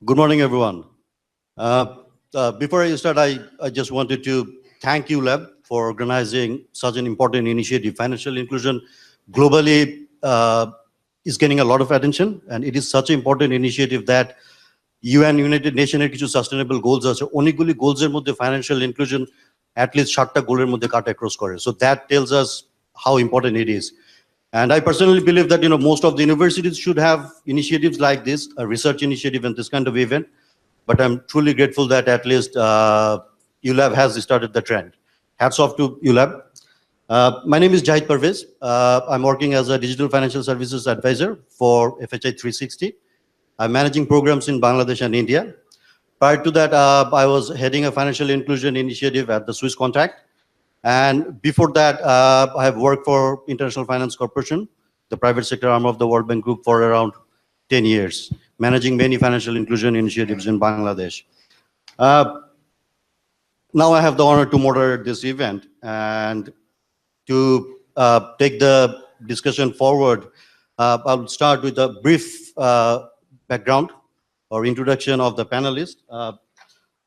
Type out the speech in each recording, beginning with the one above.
Good morning, everyone. Before I start, I just wanted to thank ULAB for organizing such an important initiative. Financial inclusion globally is getting a lot of attention, and it is such an important initiative that UN United Nations কিছু sustainable goals আছে অনেকগুলি গোলসের মধ্যে financial inclusion at least 7টা গোলের মধ্যে কাটা across করে. So that tells us how important it is. And I personally believe that most of the universities should have initiatives like this, a research initiative and this kind of event. But I'm truly grateful that at least ULAB has started the trend. Hats off to ULAB. My name is Jaheed Pervez. I'm working as a digital financial services advisor for FHI 360. I'm managing programs in Bangladesh and India. Prior to that, I was heading a financial inclusion initiative at the Swiss Contact. And before that, I have worked for International Finance Corporation, the private sector arm of the World Bank Group, for around 10 years, managing many financial inclusion initiatives in Bangladesh. Now I have the honor to moderate this event, and to take the discussion forward, I'll start with a brief background or introduction of the panelists.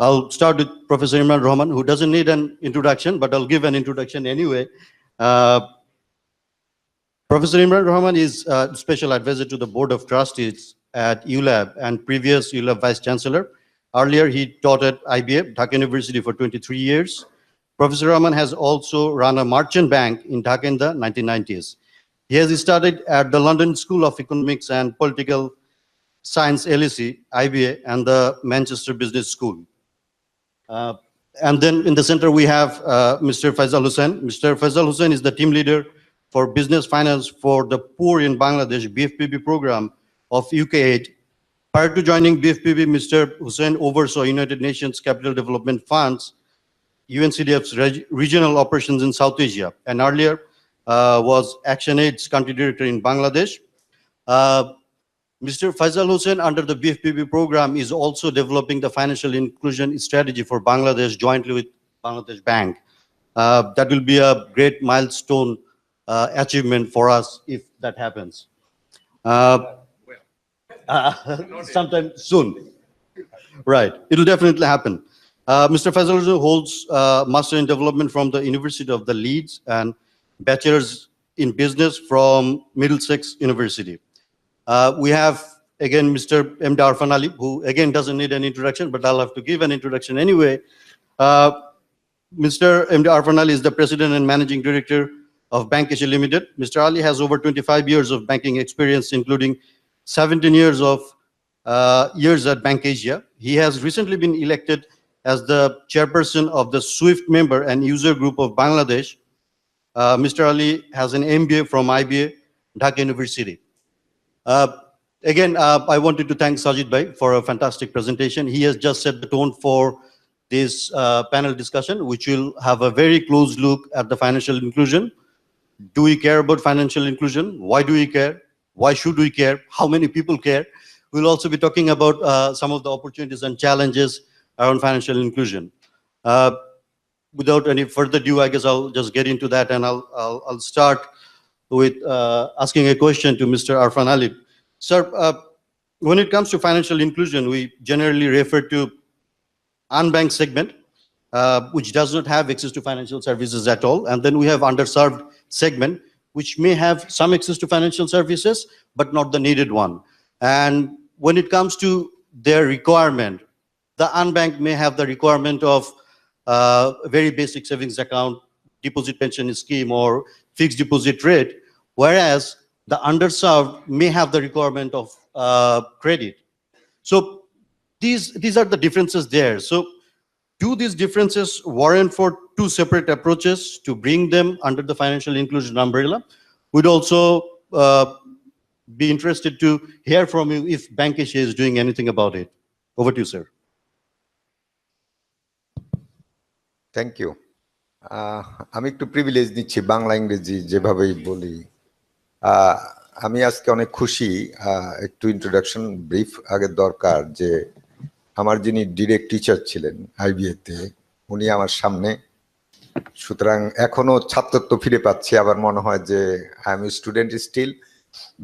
I'll start with Professor Imran Rahman, who doesn't need an introduction, but I'll give an introduction anyway. Professor Imran Rahman is a special advisor to the Board of Trustees at ULAB and previous ULAB Vice Chancellor. Earlier, he taught at IBA, Dhaka University, for 23 years. Professor Rahman has also run a merchant bank in Dhaka in the 1990s. He has studied at the London School of Economics and Political Science, LSE, IBA, and the Manchester Business School. And then in the center, we have Mr. Feisal Hussain. Mr. Feisal Hussain is the team leader for business finance for the poor in Bangladesh BFP-B program of UKAID. Prior to joining BFP-B, Mr. Hussain oversaw United Nations Capital Development Funds, UNCDF's regional operations in South Asia, and earlier was ActionAid's country director in Bangladesh. Mr. Feisal Hussain, under the BFP-B program, is also developing the financial inclusion strategy for Bangladesh jointly with Bangladesh Bank. That will be a great milestone achievement for us if that happens. Sometime soon. Right, it'll definitely happen. Mr. Feisal Hussain holds Master in Development from the University of the Leeds and Bachelor's in Business from Middlesex University. We have, again, Mr. M.D. Arfan, who, again, doesn't need an introduction, but I'll have to give an introduction anyway. Mr. M.D. Arfan is the President and Managing Director of Bank Asia Limited. Mr. Ali has over 25 years of banking experience, including 17 years at Bank Asia. He has recently been elected as the chairperson of the SWIFT member and user group of Bangladesh. Mr. Ali has an MBA from IBA, Dhaka University. Again, I wanted to thank Sajid Bhai for a fantastic presentation. He has just set the tone for this panel discussion, which will have a very close look at the financial inclusion. Do we care about financial inclusion? Why do we care? Why should we care? How many people care? We'll also be talking about some of the opportunities and challenges around financial inclusion. Without any further ado, I guess I'll just get into that, and I'll start with asking a question to Mr. Arfan Ali. Sir, when it comes to financial inclusion, we generally refer to unbanked segment, which does not have access to financial services at all. And then we have underserved segment, which may have some access to financial services, but not the needed one. And when it comes to their requirement, the unbanked may have the requirement of a very basic savings account, deposit pension scheme, or fixed deposit rate, whereas the underserved may have the requirement of credit. So these are the differences there. So do these differences warrant for two separate approaches to bring them under the financial inclusion umbrella? We'd also be interested to hear from you if Bank Asia is doing anything about it. Over to you, sir. Thank you. আমি একটু privilege নিচ্ছি বাংলা ইংরেজি যেভাবেই বলি। আমি আজকে অনেক খুশি, একটু ইন্ট্রোডাকশন ব্রিফ আগে দরকার, যে আমার যিনি ডিরেক্ট টিচার ছিলেন আইবিএতে, উনি আমার সামনে, সুতরাং এখনো ছাত্রত্ব ফিরে পাচ্ছি, আবার মনে হয় যে I am student still,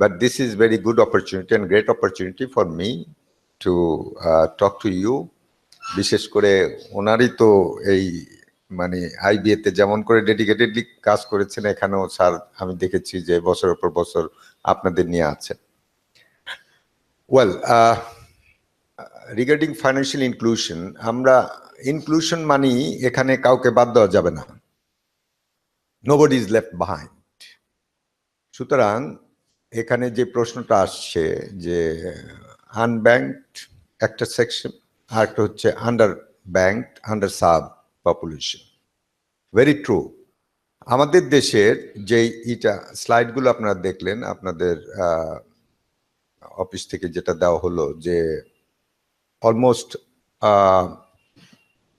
but this is very good opportunity and great opportunity for me to talk to you. বিশেষ করে ওনারই তো এই মানে আইবিএ তে যেমন করে ডেডিকেটেডলি কাজ করেছেন, এখানেও স্যার আমি দেখেছি যে বছরের পর বছর আপনাদের নিয়ে আছেন। ওয়েল, রিগার্ডিং ফাইন্যান্সিয়াল ইনক্লুশন, আমরা ইনক্লুশন মানি এখানে কাউকে বাদ দেওয়া যাবে না, নোবডি ইজ লেফট বিহাইন্ড। সুতরাং এখানে যে প্রশ্নটা আসছে যে আনব্যাংকড একটা সেকশন, আর একটা হচ্ছে under banked, under sub population. Very true. আমাদের দেশের যে স্লাইডগুলো আপনারা দেখলেন আপনাদের অফিস থেকে যেটা দেওয়া হলো, যে অলমোস্ট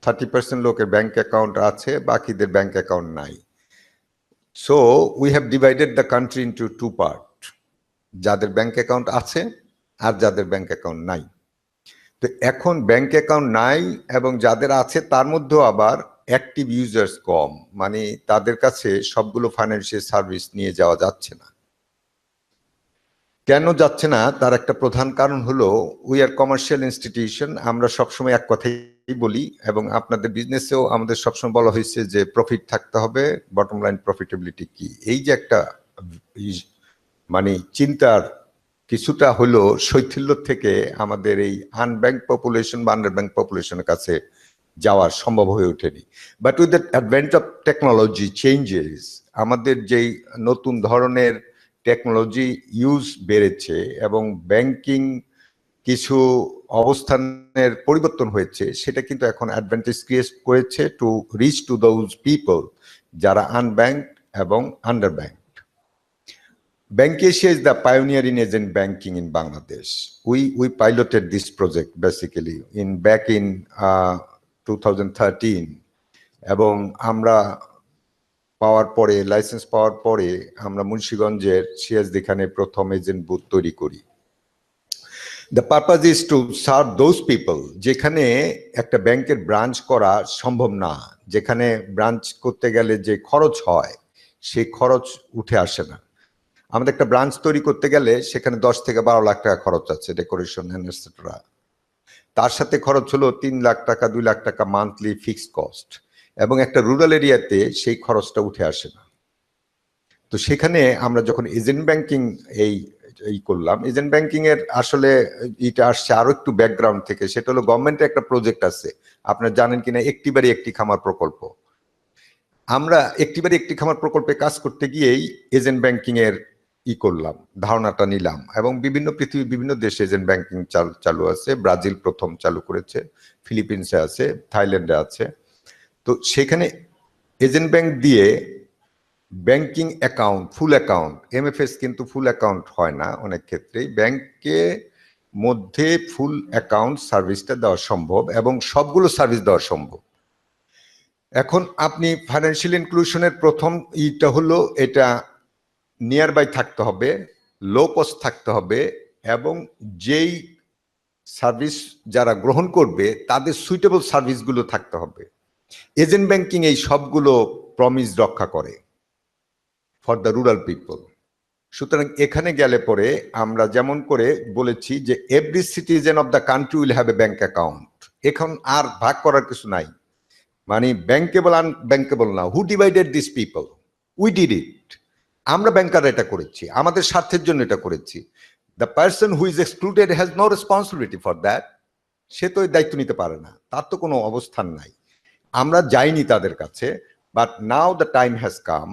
30% লোকের ব্যাংক অ্যাকাউন্ট আছে, বাকিদের ব্যাংক অ্যাকাউন্ট নাই। So we have divided the country into two part, যাদের ব্যাংক অ্যাকাউন্ট আছে আর যাদের ব্যাংক অ্যাকাউন্ট নাই। তো এখন ব্যাংক অ্যাকাউন্ট নাই এবং যাদের আছে তার মধ্যেও আবার অ্যাক্টিভ ইউজার্স কম, মানে তাদের কাছে সবগুলো ফাইন্যান্সিয়াল সার্ভিস নিয়ে যাওয়া যাচ্ছে না। কেন যাচ্ছে না তার একটা প্রধান কারণ হলো উই আর কমার্শিয়াল ইনস্টিটিউশন। আমরা সবসময় এক কথাই বলি, এবং আপনাদের বিজনেসেও আমাদের সবসময় বলা হয়েছে যে প্রফিট থাকতে হবে, বটম লাইন প্রফিটেবিলিটি কি, এই যে একটা মানে চিন্তার কিছুটা হলো শৈথিল্য থেকে আমাদের এই আনব্যাংক পপুলেশন বা আন্ডার ব্যাংক পপুলেশনের কাছে যাওয়া সম্ভব হয়ে ওঠেনি। But with the advent of technology changes, আমাদের যেই নতুন ধরনের টেকনোলজি ইউজ বেড়েছে এবং ব্যাংকিং কিছু অবস্থানের পরিবর্তন হয়েছে, সেটা কিন্তু এখন অ্যাডভান্টেজ ক্রিয়েট করেছে to reach to those people যারা আনব্যাংক এবং under bank. Bank Asia is the pioneer in agent banking in Bangladesh. We piloted this project basically back in 2013, এবং আমরা পাওয়ার পরে, লাইসেন্স পাওয়ার পরে আমরা মুন্সিগঞ্জের সিরাজদিখানে প্রথম এজেন্ট বুথ তৈরি করি। The purpose is to serve those people যেখানে একটা ব্যাংকের ব্রাঞ্চ করা সম্ভব না, যেখানে ব্রাঞ্চ করতে গেলে যে খরচ হয় সেই খরচ উঠে আসে না। আমাদের একটা ব্রাঞ্চ তৈরি করতে গেলে সেখানে 10 থেকে 12 লাখ টাকা খরচ আছে, ডেকোরেশন এটসেট্রা। তার সাথে খরচ হলো 3 লাখ টাকা 2 লাখ টাকা মান্থলি ফিক্সড কস্ট, এবং একটা রুরাল এরিয়াতে সেই খরচটা উঠে আসে না। তো সেখানে আমরা যখন এজেন্ট ব্যাংকিং এই করলাম, এজেন্ট ব্যাংকিং এর আসলে এটা আসছে আরো একটু ব্যাকগ্রাউন্ড থেকে, সেটা হলো গভর্নমেন্টের একটা প্রজেক্ট আছে, আপনারা জানেন কিনা, একটি বাড়ি একটি খামার প্রকল্প। আমরা একটি বাড়ি একটি খামার প্রকল্পে কাজ করতে গিয়েই এজেন্ট ব্যাংকিং এর করলাম, ধারণাটা নিলাম, এবং পৃথিবীর বিভিন্ন দেশে এজেন্ট ব্যাংকিং চালু আছে। ব্রাজিল প্রথম চালু করেছে, ফিলিপিন্সে আছে, থাইল্যান্ডে আছে। তো সেখানে এজেন্ট ব্যাংক দিয়ে ব্যাংকিং অ্যাকাউন্ট, ফুল অ্যাকাউন্ট, এমএফএস কিন্তু ফুল অ্যাকাউন্ট হয় না অনেক ক্ষেত্রেই, ব্যাংকে মধ্যে ফুল অ্যাকাউন্ট সার্ভিসটা দেওয়া সম্ভব এবং সবগুলো সার্ভিস দেওয়া সম্ভব। এখন আপনি ফাইন্যান্সিয়াল ইনক্লুশনের প্রথম হলো এটা নিয়ার বাই থাকতে হবে, লো কস্ট থাকতে হবে, এবং যেই সার্ভিস যারা গ্রহণ করবে তাদের সুইটেবল সার্ভিসগুলো থাকতে হবে। এজেন্ট ব্যাংকিং এই সবগুলো প্রমিস রক্ষা করে ফর দ্য রুরাল পিপল। সুতরাং এখানে গেলে পরে আমরা যেমন করে বলেছি যে every citizen of the country will have a bank account. এখন আর ভাগ করার কিছু নাই, মানে ব্যাংকেবল আনব্যাংকেবল না। Who divided this people? We did it. আমরা ব্যাংকাররা এটা করেছি, আমাদের স্বার্থের জন্য এটা করেছি। The person who is excluded has no responsibility for that. সে তো দায়িত্ব নিতে পারে না, তার তো কোনো অবস্থান নাই, আমরা যাইনি তাদের কাছে। But now the time has come,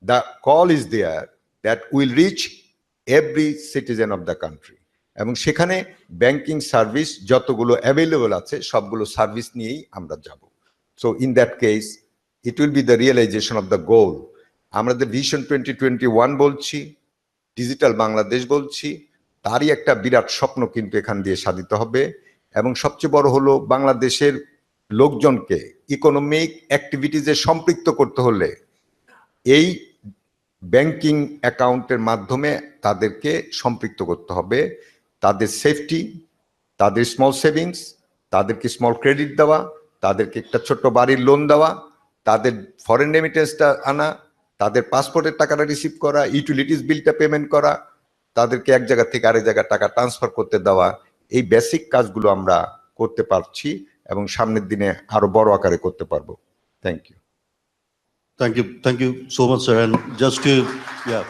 the call is there that will reach every citizen of the country, এবং সেখানে ব্যাংকিং সার্ভিস যতগুলো অ্যাভেলেবল আছে সবগুলো সার্ভিস নিয়েই আমরা যাব। So in that case it will be the realization of the goal. আমাদের vision 2021 বলছি, ডিজিটাল বাংলাদেশ বলছি, তারই একটা বিরাট স্বপ্ন কিন্তু এখান দিয়ে সাধিত হবে। এবং সবচেয়ে বড় হলো বাংলাদেশের লোকজনকে ইকোনমিক অ্যাক্টিভিটিজে সম্পৃক্ত করতে হলে এই ব্যাংকিং অ্যাকাউন্টের মাধ্যমে তাদেরকে সম্পৃক্ত করতে হবে। তাদের সেফটি, তাদের স্মল সেভিংস, তাদেরকে স্মল ক্রেডিট দেওয়া, তাদেরকে একটা ছোট্ট বাড়ির লোন দেওয়া, তাদের ফরেন রেমিটেন্সটা আনা, তাদের পাসপোর্টের টাকাটা রিসিভ করা, ইউটিলিটিস বিলটা পেমেন্ট করা, তাদেরকে এক জায়গা থেকে আরেক জায়গায় টাকা ট্রান্সফার করতে দেওয়া, এই বেসিক কাজগুলো আমরা করতে পারছি এবং সামনের দিনে আরো বড় আকারে করতে পারবো। Thank you. Thank you so much, sir. And just to, yeah,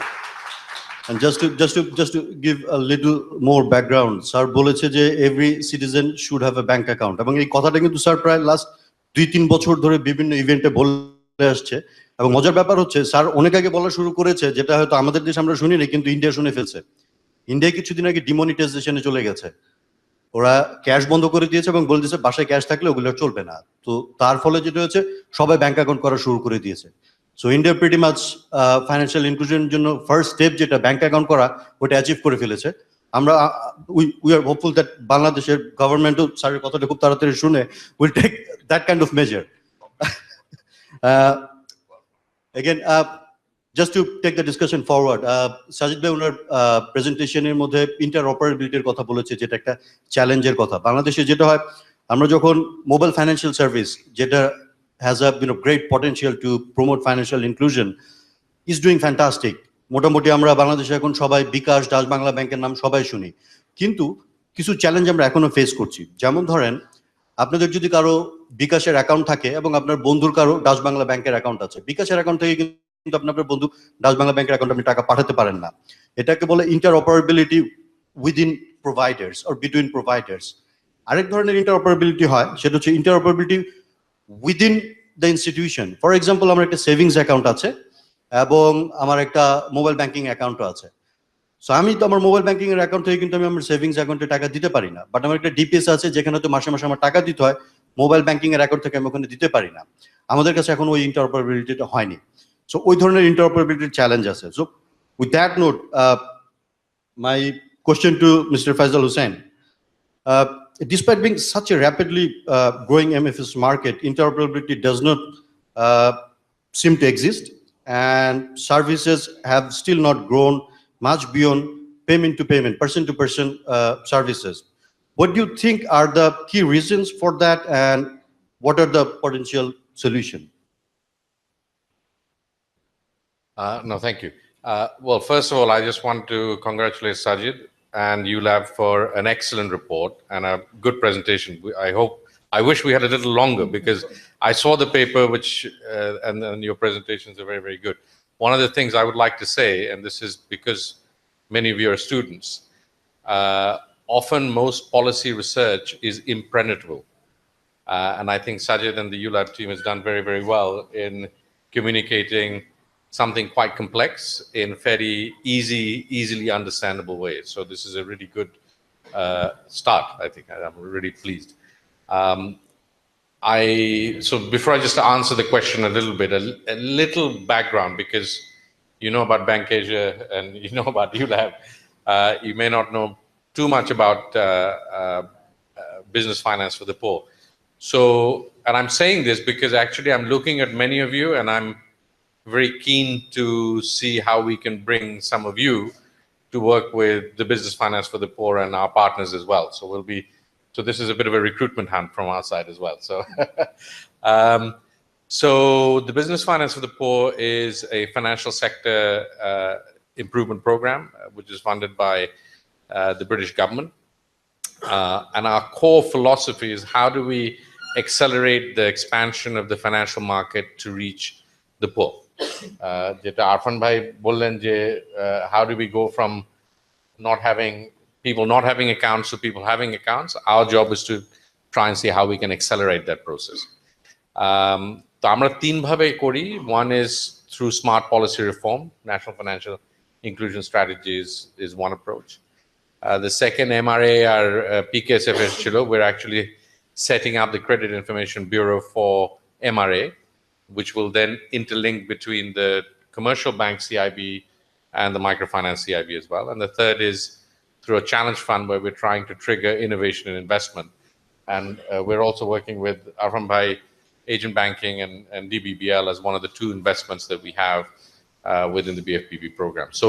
and just to give a little more background, sir বলেছে যে every citizen should have a bank account. এবং এই কথাটা কিন্তু স্যার প্রায় লাস্ট 2-3 বছর ধরে বিভিন্ন ইভেন্টে বলে আসছে। এবং মজার ব্যাপার হচ্ছে স্যার অনেক আগে বলা শুরু করেছে, যেটা হয়তো আমাদের দেশে আমরা শুনিনি, কিন্তু ইন্ডিয়া শুনে ফেলছে। ইন্ডিয়া কিছুদিন আগে ডিমনিটাইজেশনে চলে গেছে। ওরা ক্যাশ বন্ধ করে দিয়েছে এবং বলে দিয়েছে বাসায় ক্যাশ থাকলে ওগুলো চলবে না। তো তার ফলে যেটা হচ্ছে সবাই ব্যাংক অ্যাকাউন্ট করা শুরু করে দিয়েছে। So India pretty much financial ইনক্লুশনের জন্য ফার্স্ট স্টেপ যেটা ব্যাংক অ্যাকাউন্ট করা, ওটা অ্যাচিভ করে ফেলেছে। আমরা উই আর হোপফুল দ্যাট বাংলাদেশের গভর্নমেন্টও স্যারের কথাটা খুব তাড়াতাড়ি শুনে will take that kind of measure. Again, just to take the discussion forward, Sajid bhai ওনার প্রেজেন্টেশনের মধ্যে ইন্টারঅপারেবিলিটির কথা বলেছে, যেটা একটা চ্যালেঞ্জের কথা। বাংলাদেশে যেটা হয়, আমরা যখন মোবাইল ফাইন্যান্সিয়াল সার্ভিস, যেটা has a great potential to promote financial inclusion, is doing fantastic. মোটামুটি আমরা বাংলাদেশে এখন সবাই বিকাশ, ডাচ বাংলা ব্যাংকের নাম সবাই শুনি, কিন্তু কিছু চ্যালেঞ্জ আমরা এখনো ফেস করছি। যেমন ধরেন, আপনাদের যদি কারো বিকাশের অ্যাকাউন্ট থাকে এবং আপনার বন্ধুর কারো ডাচ বাংলা ব্যাংকের অ্যাকাউন্ট আছে, বিকাশের অ্যাকাউন্ট থেকে কিন্তু আপনার বন্ধু ডাচ বাংলা ব্যাংকের অ্যাকাউন্টে আপনি টাকা পাঠাতে পারেন না। এটাকে বলে interoperability within providers or between providers. আরেক ধরনের ইন্টারঅপারেবিলিটি হয়, সেটা হচ্ছে interoperability within the institution. For example, আমার একটা সেভিংস অ্যাকাউন্ট আছে এবং আমার একটা মোবাইল ব্যাংকিং অ্যাকাউন্টও আছে। সো আমি তো আমার মোবাইল ব্যাংকিং এর অ্যাকাউন্ট থেকে কিন্তু আমি আমার সেভিংস অ্যাকাউন্টে টাকা দিতে পারি না, বাট আমার একটা ডিপিএস আছে যেখানে তো মাসে মাসে আমার টাকা দিতে হয়, মোবাইল ব্যাংকিং এর অ্যাকাউন্ট থেকে আমি ওখানে দিতে পারি না। আমাদের কাছে এখন ওই ইন্টারঅপারেবিলিটিটা হয়নি। সো ওই ধরনের ইন্টারঅপারেবিলিটির চ্যালেঞ্জ আছে। So with that note, my question to mister Faisal Hussain, despite being such a rapidly growing MFS market, interoperability does not seem to exist, and services have still not grown much beyond payment to payment, person to person services. What do you think are the key reasons for that, and what are the potential solutions? No, thank you. Well, first of all, I just want to congratulate Sajid and ULAB for an excellent report and a good presentation. I wish we had a little longer, because I saw the paper, which and your presentations are very, very good. One of the things I would like to say, and this is because many of you are students, often most policy research is impenetrable. And I think Sajid and the ULAB team has done very, very well in communicating something quite complex in very easily understandable ways. So this is a really good start, I think. I'm really pleased. So before I just answer the question a little bit, a little background, because you know about Bank Asia and you know about ULAB. You may not know too much about business finance for the poor. So, and I'm saying this because actually I'm looking at many of you, and I'm very keen to see how we can bring some of you to work with the business finance for the poor and our partners as well. So this is a bit of a recruitment hunt from our side as well. So, so the business finance for the poor is a financial sector improvement program, which is funded by the British government. And our core philosophy is, how do we accelerate the expansion of the financial market to reach the poor? যেটা আরফান ভাই বললেন যে how do we go from people not having accounts to people having accounts. Our job is to try and see how we can accelerate that process. তো আমরা তিন ভাবে করি. One is through smart policy reform. National financial inclusion strategies is one approach. The second, MRA or PKSFS chilo, we're actually setting up the Credit Information Bureau for MRA, which will then interlink between the commercial bank CIB and the microfinance CIB as well. And the third is through a challenge fund, where we're trying to trigger innovation and investment. And we're also working with Arfan Bhai, agent banking, and DBBL as one of the two investments that we have within the BFP-B program. So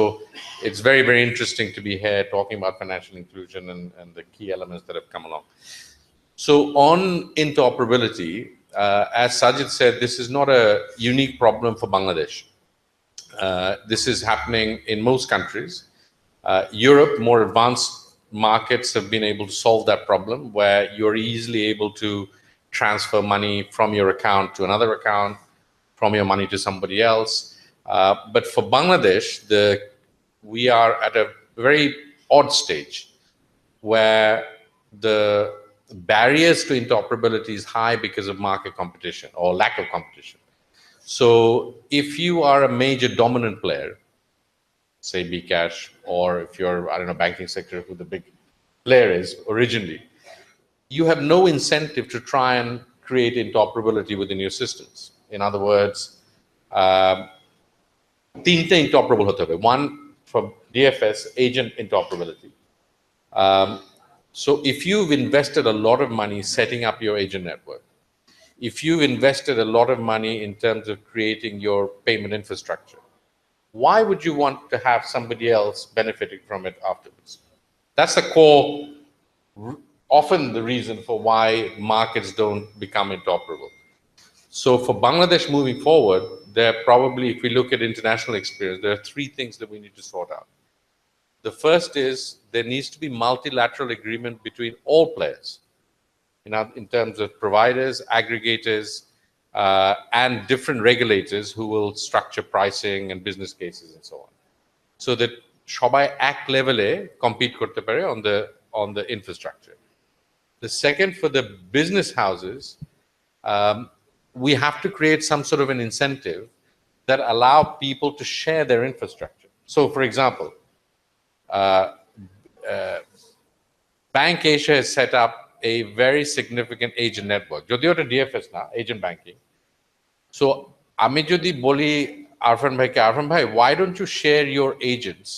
it's very, very interesting to be here talking about financial inclusion and the key elements that have come along. So on interoperability, as Sajid said, this is not a unique problem for Bangladesh. This is happening in most countries. Europe, more advanced markets have been able to solve that problem where you're easily able to transfer money from your account to another account, from your money to somebody else. But for Bangladesh, we are at a very odd stage where the barriers to interoperability is high because of market competition or lack of competition. So if you are a major dominant player, say Bcash, or if you're, I don't know, banking sector, who the big player is originally, you have no incentive to try and create interoperability within your systems. In other words, তিনটে interoperable হতে হবে. One, for DFS, agent interoperability. So if you've invested a lot of money setting up your agent network, if you've invested a lot of money in terms of creating your payment infrastructure, why would you want to have somebody else benefiting from it afterwards? That's the core, often the reason for why markets don't become interoperable. So for Bangladesh moving forward, there probably, if we look at international experience, there are three things that we need to sort out. The first is there needs to be multilateral agreement between all players, in terms of providers, aggregators, and different regulators who will structure pricing and business cases and so on, so that সবাই এক লেভেলে compete করতে পারে on the infrastructure. The second, for the business houses, we have to create some sort of an incentive that allow people to share their infrastructure. So, for example, Bank Asia has set up a very significant agent network. যদিও এটা DFS না, agent banking. So, আমি যদি বলি Arfan bhai, Arfan bhai, why don't you share your agents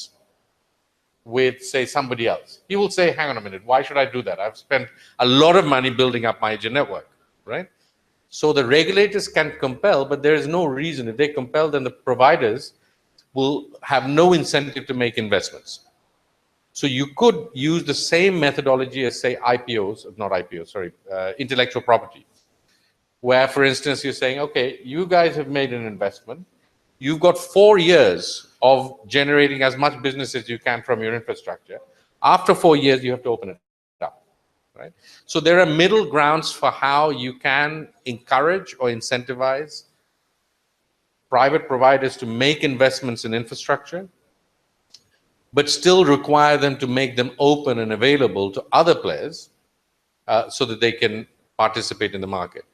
with, say, somebody else? He will say, hang on a minute, why should I do that? I've spent a lot of money building up my agent network, right? So the regulators can compel, but there is no reason. If they compel, then the providers will have no incentive to make investments. So you could use the same methodology as, say, IPOs, not IPOs, sorry, intellectual property, where, for instance, you're saying, okay, you guys have made an investment. You've got 4 years of generating as much business as you can from your infrastructure. After 4 years, you have to open it up, right? So there are middle grounds for how you can encourage or incentivize private providers to make investments in infrastructure, but still require them to make them open and available to other players so that they can participate in the market.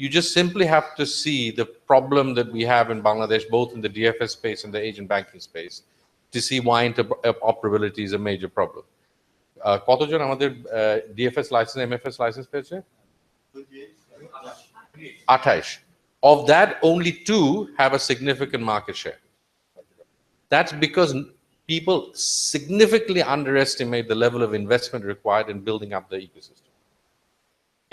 You just simply have to see the problem that we have in Bangladesh, both in the DFS space and the agent banking space, to see why interoperability is a major problem. কতজন আমাদের DFS license, MFS license পেয়েছে? 28. Of that, only 2 have a significant market share. That's because people significantly underestimate the level of investment required in building up the ecosystem.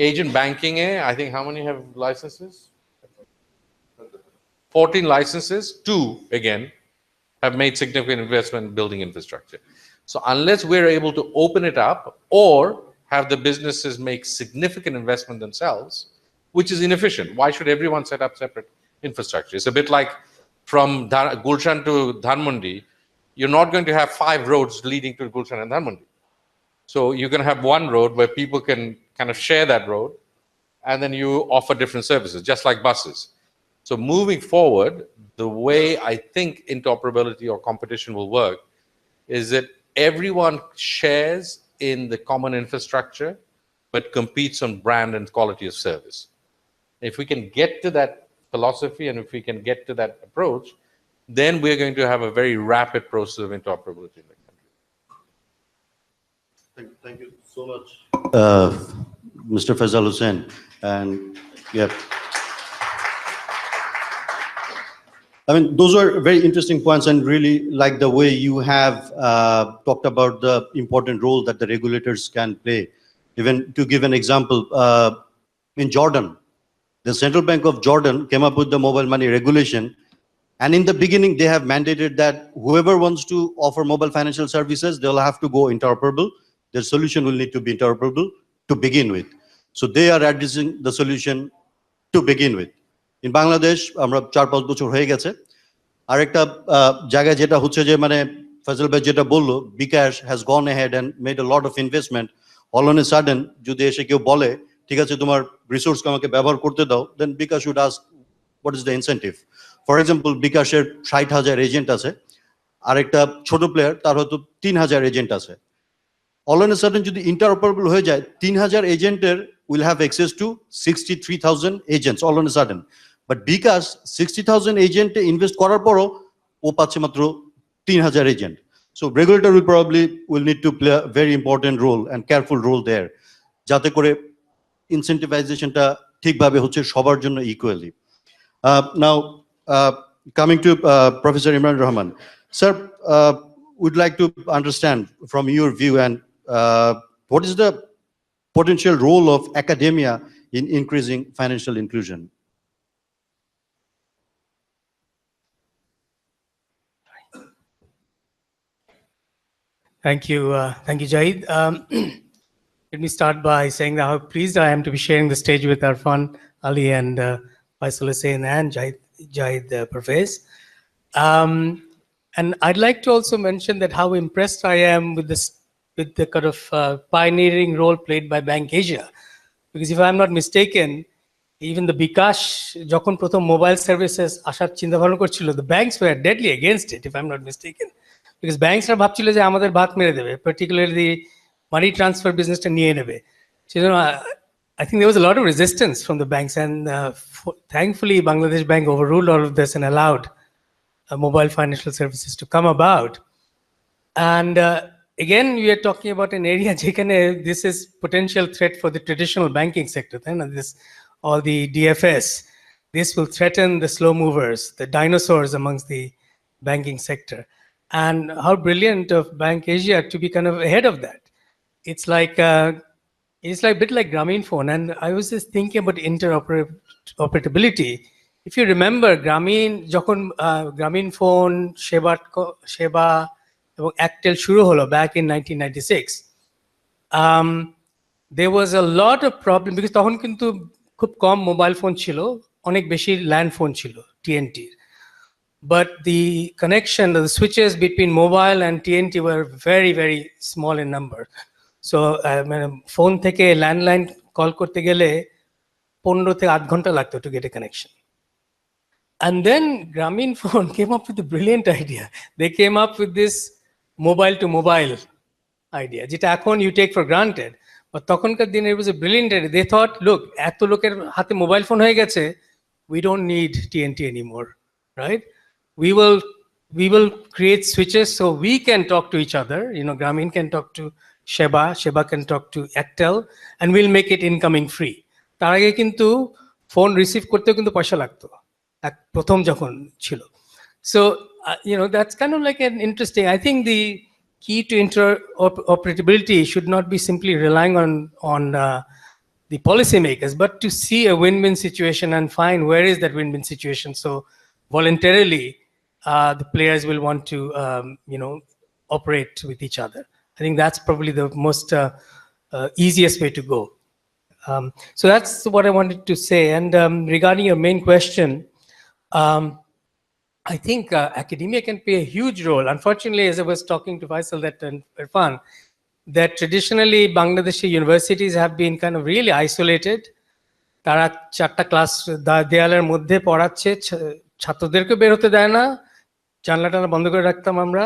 Agent banking, I think how many have licenses? 14 licenses, 2 again have made significant investment in building infrastructure. So unless we're able to open it up or have the businesses make significant investment themselves, which is inefficient. Why should everyone set up separate infrastructure? It's a bit like from Gulshan to Dhanmondi, you're not going to have 5 roads leading to Gulshan and Dhanmondi. So you're going to have one road where people can kind of share that road, and then you offer different services, just like buses. So moving forward, the way I think interoperability or competition will work is that everyone shares in the common infrastructure, but competes on brand and quality of service. If we can get to that philosophy and if we can get to that approach, then we're going to have a very rapid process of interoperability in the country. Thank you so much, Mr. Feisal Hussain. And yeah, I mean, those are very interesting points, and really like the way you have talked about the important role that the regulators can play. Even to give an example, in Jordan, the Central Bank of Jordan came up with the mobile money regulation. And in the beginning, they have mandated that whoever wants to offer mobile financial services, they'll have to go interoperable. Their solution will need to be interoperable to begin with. So they are addressing the solution to begin with. In Bangladesh, আমরা 4-5 বছর হয়ে গেছে। আরেকটা জায়গায় যেটা হচ্ছে যে মানে Feisal bhai jeta bollo, bKash has gone ahead and made a lot of investment. All on a sudden, jodi eshe keu bole, ঠিক আছে তোমার রিসোর্স আমাকে ব্যবহার করতে দাও, then bKash should ask what is the incentive. For example, bKashের 60,000 agent আছে, আরেকটা ছোট প্লেয়ার তার হয়তো 3,000 এজেন্ট আছে। All on a sudden যদি interoperable হয়ে যায়, 3,000 এজেন্টের will have access to 63,000 agents all on a sudden. But bKash 60,000 এজেন্টে invest করার পরও ও পাচ্ছে মাত্র 3,000 agent. So regulator will need to play a very important role and careful role there, যাতে করে ইনসেন্টিভাইজেশনটা ঠিকভাবে হচ্ছে সবার জন্য equally. Now coming to Professor Imran Rahman, sir, would like to understand from your view and what is the potential role of academia in increasing financial inclusion? Thank you, Jaheed. Let me start by saying that how pleased I am to be sharing the stage with Arfan, Ali, and Feisal, Hussain, and Jaheed Pervez. And I'd like to also mention that how impressed I am with the kind of pioneering role played by Bank Asia, because if I'm not mistaken, even the bKash, যখন প্রথম mobile services আসার চিন্তা ভাবনা করছিল, the banks were deadly against it, if I'm not mistaken, because banks are ভাবছিল যে আমাদের ভাত মেরে দেবে, particularly money transfer business টা নিয়ে নেবে. So, you know, I think there was a lot of resistance from the banks, and thankfully Bangladesh Bank overruled all of this and allowed mobile financial services to come about. And again, we are talking about an area this is potential threat for the traditional banking sector. All the DFS, this will threaten the slow movers, the dinosaurs amongst the banking sector. And how brilliant of Bank Asia to be kind of ahead of that. It's like a bit like Grameenphone. And I was just thinking about interoperability. If you remember, যখন Grameenphone, Sheba, এবং Actel শুরু হলো back in 1996, there was a lot of problem because তখন কিন্তু খুব কম mobile phone ছিল, অনেক বেশি ল্যান্ড ফোন ছিল TNT. But the connection, the switches between mobile and TNT were very, very small in number. So phone থেকে landline call করতে গেলে 15 থেকে 8 ঘন্টা লাগতো to get a connection. And then Grameenphone came up with a brilliant idea. They came up with this mobile to mobile idea, যেটা এখন you take for granted. But তখনকার দিনে it was a brilliant idea. They thought, look, এত লোকের হাতে mobile phone হয়ে গেছে, we don't need TNT anymore, right? We will create switches so we can talk to each other. You know, Grameen can talk to Sheba can talk to Actel, and we'll make it incoming free. তার আগে কিন্তু phone receive করতেও কিন্তু পয়সা লাগতো প্রথম যখন ছিল। So you know, that's kind of like an interesting, I think the key to interoperability should not be simply relying on the policymakers, but to see a win-win situation and find where is that win-win situation. So voluntarily, the players will want to, you know, operate with each other. I think that's probably the most easiest way to go. So that's what I wanted to say. And regarding your main question, I think academia can play a huge role. Unfortunately, as I was talking to Feisal and Arfan, that traditionally Bangladeshi universities have been kind of really isolated. তারা 4টা class দেয়ালের মধ্যে পড়াচ্ছে, ছাত্রদেরকে বের হতে দেয় না, জানলাটা বন্ধ করে রাখতাম আমরা,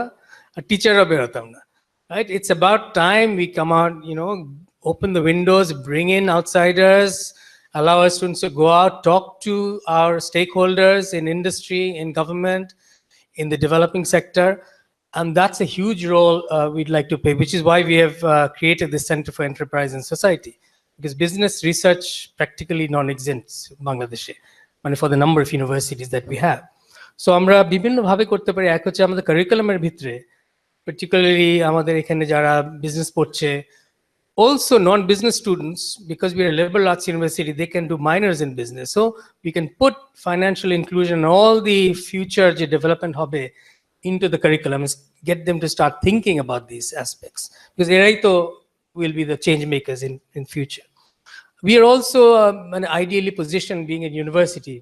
আর টিচাররা বের হতাম না, right? It's about time we come out, you know, open the windows, bring in outsiders, allow our students to go out, talk to our stakeholders in industry, in government, in the developing sector. And that's a huge role we'd like to play, which is why we have created the Center for Enterprise and Society, because business research practically non-exists in Bangladesh, and for the number of universities that we have. So আমরা বিভিন্নভাবে করতে পারি। এক হচ্ছে আমাদের কারিকুলামের ভিতরে, particularly আমাদের এখানে যারা বিজনেস পড়ছে, also non-business students, because we are a liberal arts university, they can do minors in business. So we can put financial inclusion, all the future development হবে into the curriculum, and get them to start thinking about these aspects, because erai to will be the change makers in future. We are also ideally positioned, being a university,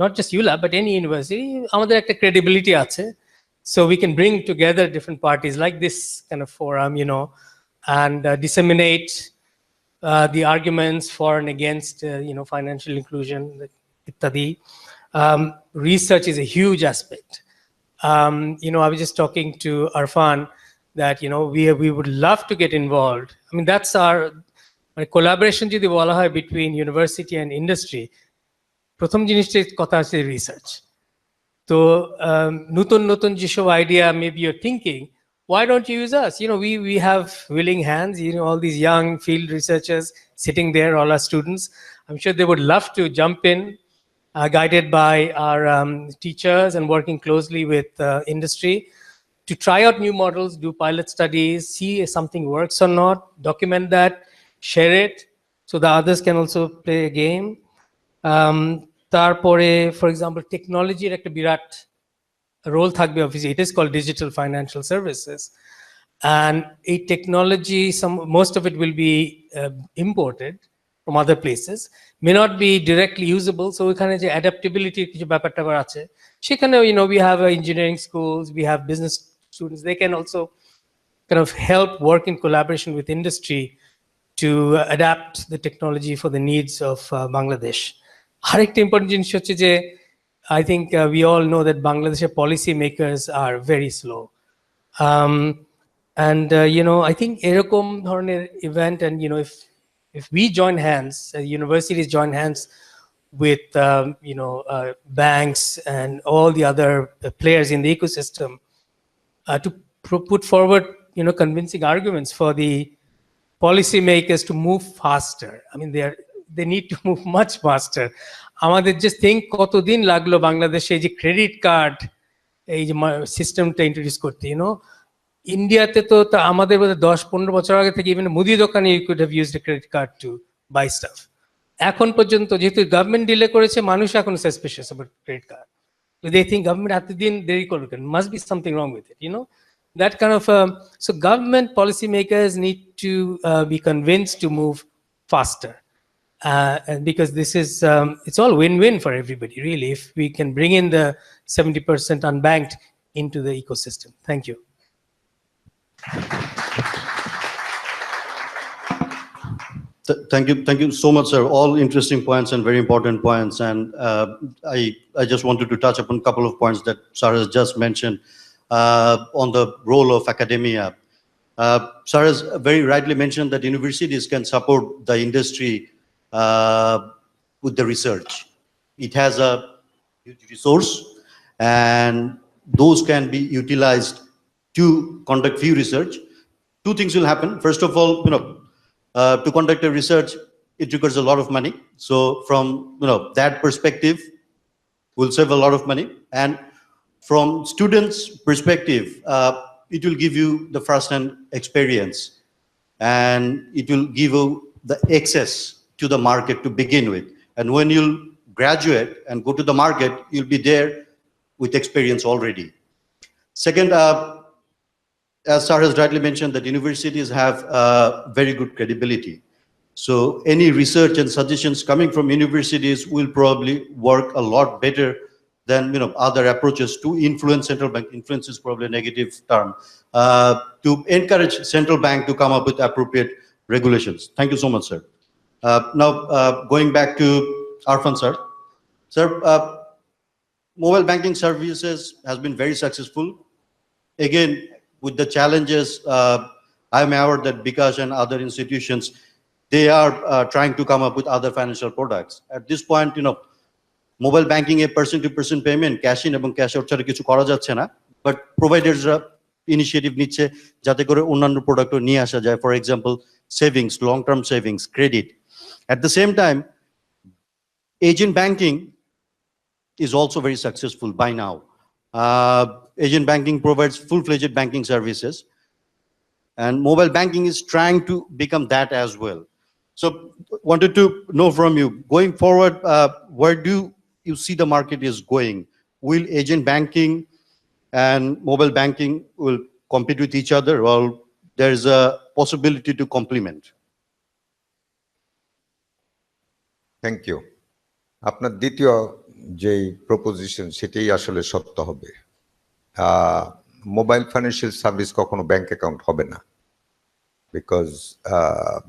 not just ULAB, but any university, আমাদের একটা credibility আছে, So we can bring together different parties like this kind of forum, and disseminate the arguments for and against, financial inclusion, ittadi. Research is a huge aspect. I was just talking to Arfan that, we would love to get involved. I mean, that's our collaboration যদি বলা হয় between university and industry. প্রথম জিনিসটাই কথা আছে research. তো নতুন যেসব idea maybe you're thinking, why don't you use us? We have willing hands, all these young field researchers sitting there, all our students. I'm sure they would love to jump in, guided by our teachers and working closely with industry to try out new models, do pilot studies, see if something works or not, document that, share it so the others can also play a game. তারপরে, for example, টেকনোলজির একটা বিরাট role থাকবে obviously. It is called digital financial services, and a technology, most of it will be imported from other places, may not be directly usable. So এখানে যে adaptability কিছু ব্যাপারটা আছে সেখানে, we have engineering schools, we have business students, they can also kind of help work in collaboration with industry to adapt the technology for the needs of Bangladesh. আরেকটা important জিনিস হচ্ছে যে I think we all know that Bangladeshi policy makers are very slow. And I think এরকম ধরনের event, and if we join hands, universities join hands with banks and all the other players in the ecosystem to put forward convincing arguments for the policymakers to move faster. I mean, they need to move much faster. আমাদের just think কতদিন লাগলো বাংলাদেশে এই যে credit card এই যে সিস্টেমটা introduce করতে, ইন্ডিয়াতে তো আমাদের বোধ 10-15 বছর আগে থেকে ইভেন মুদি দোকানে you could have used a credit card to buy stuff. এখন পর্যন্ত যেহেতু গভর্নমেন্ট ডিলে করেছে, মানুষ এখন suspicious about credit card. They think government এতদিন দেরি করবে কেন, must be something wrong with it, that kind of so government policymakers need to be convinced to move faster, and because this is it's all win-win for everybody really, if we can bring in the 70% unbanked into the ecosystem. Thank you. Thank you so much, sir. All interesting points and very important points. And I just wanted to touch upon a couple of points that sir has just mentioned on the role of academia. Sir has very rightly mentioned that universities can support the industry with the research. It has a huge resource, and those can be utilized to conduct few research. Two things will happen. First of all, to conduct a research, it requires a lot of money. So from that perspective, we'll save a lot of money. And from students' perspective, it will give you the first-hand experience, and it will give you the access to the market to begin with. And when you'll graduate and go to the market, you'll be there with experience already. Second, as sir has rightly mentioned, that universities have very good credibility. So any research and suggestions coming from universities will probably work a lot better than other approaches to influence central bank. Influence is probably a negative term. To encourage central bank to come up with appropriate regulations. Thank you so much, sir. Now going back to Arfan, sir. Sir, mobile banking services has been very successful. Again, with the challenges, I'm aware that Bikash and other institutions, they are trying to come up with other financial products. At this point, mobile banking a person-to-person payment, cash in এবং cash out ছাড়া কিছু করা যাচ্ছে না, but providersরা initiative নিচ্ছে যাতে করে অন্যান্য প্রোডাক্টও নিয়ে আসা যায়. For example, savings, long-term savings, credit. At the same time, agent banking is also very successful by now. Agent banking provides full-fledged banking services, and mobile banking is trying to become that as well. So wanted to know from you, going forward, where do you see the market is going? Will agent banking and mobile banking will compete with each other, or there is a possibility to complement? Thank you. আপনার দ্বিতীয় যে proposition সেটাই আসলে সত্য হবে। Mobile financial service কখনো bank account হবে না, বিকজ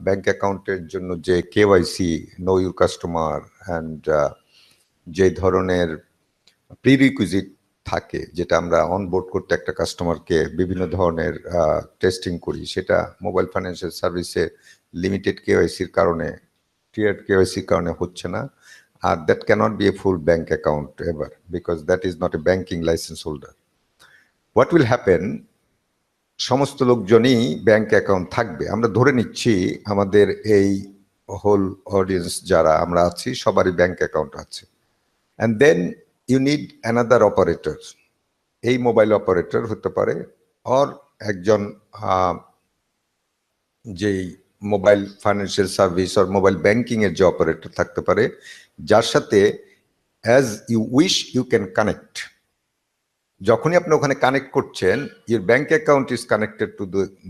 ব্যাংক অ্যাকাউন্টের জন্য যে KYC, know your customer, and যে ধরনের প্রিরিকুইজিট থাকে, যেটা আমরা অনবোর্ড করতে একটা কাস্টমারকে বিভিন্ন ধরনের টেস্টিং করি, সেটা মোবাইল ফাইন্যান্সিয়াল সার্ভিসে লিমিটেড কেওয়াইসির কারণে, টিয়ার্ড কেওয়াইসির কারণে হচ্ছে না। আর that cannot be a full bank account ever, because that is not a banking licence holder. What will happen, সমস্ত লোকজনই ব্যাংক অ্যাকাউন্ট থাকবে। আমরা ধরে নিচ্ছি আমাদের এই হোল অডিয়েন্স যারা আমরা আছি সবারই ব্যাংক অ্যাকাউন্ট আছে, and then you need another operator. এই মোবাইল অপারেটর হতে পারে, অর একজন যেই মোবাইল ফাইন্যান্সিয়াল সার্ভিস আর মোবাইল ব্যাংকিং এর যে অপারেটর থাকতে পারে, যার সাথে as you wish you can connect. যখনই আপনি ওখানে কানেক্ট করছেন, your bank account is connected to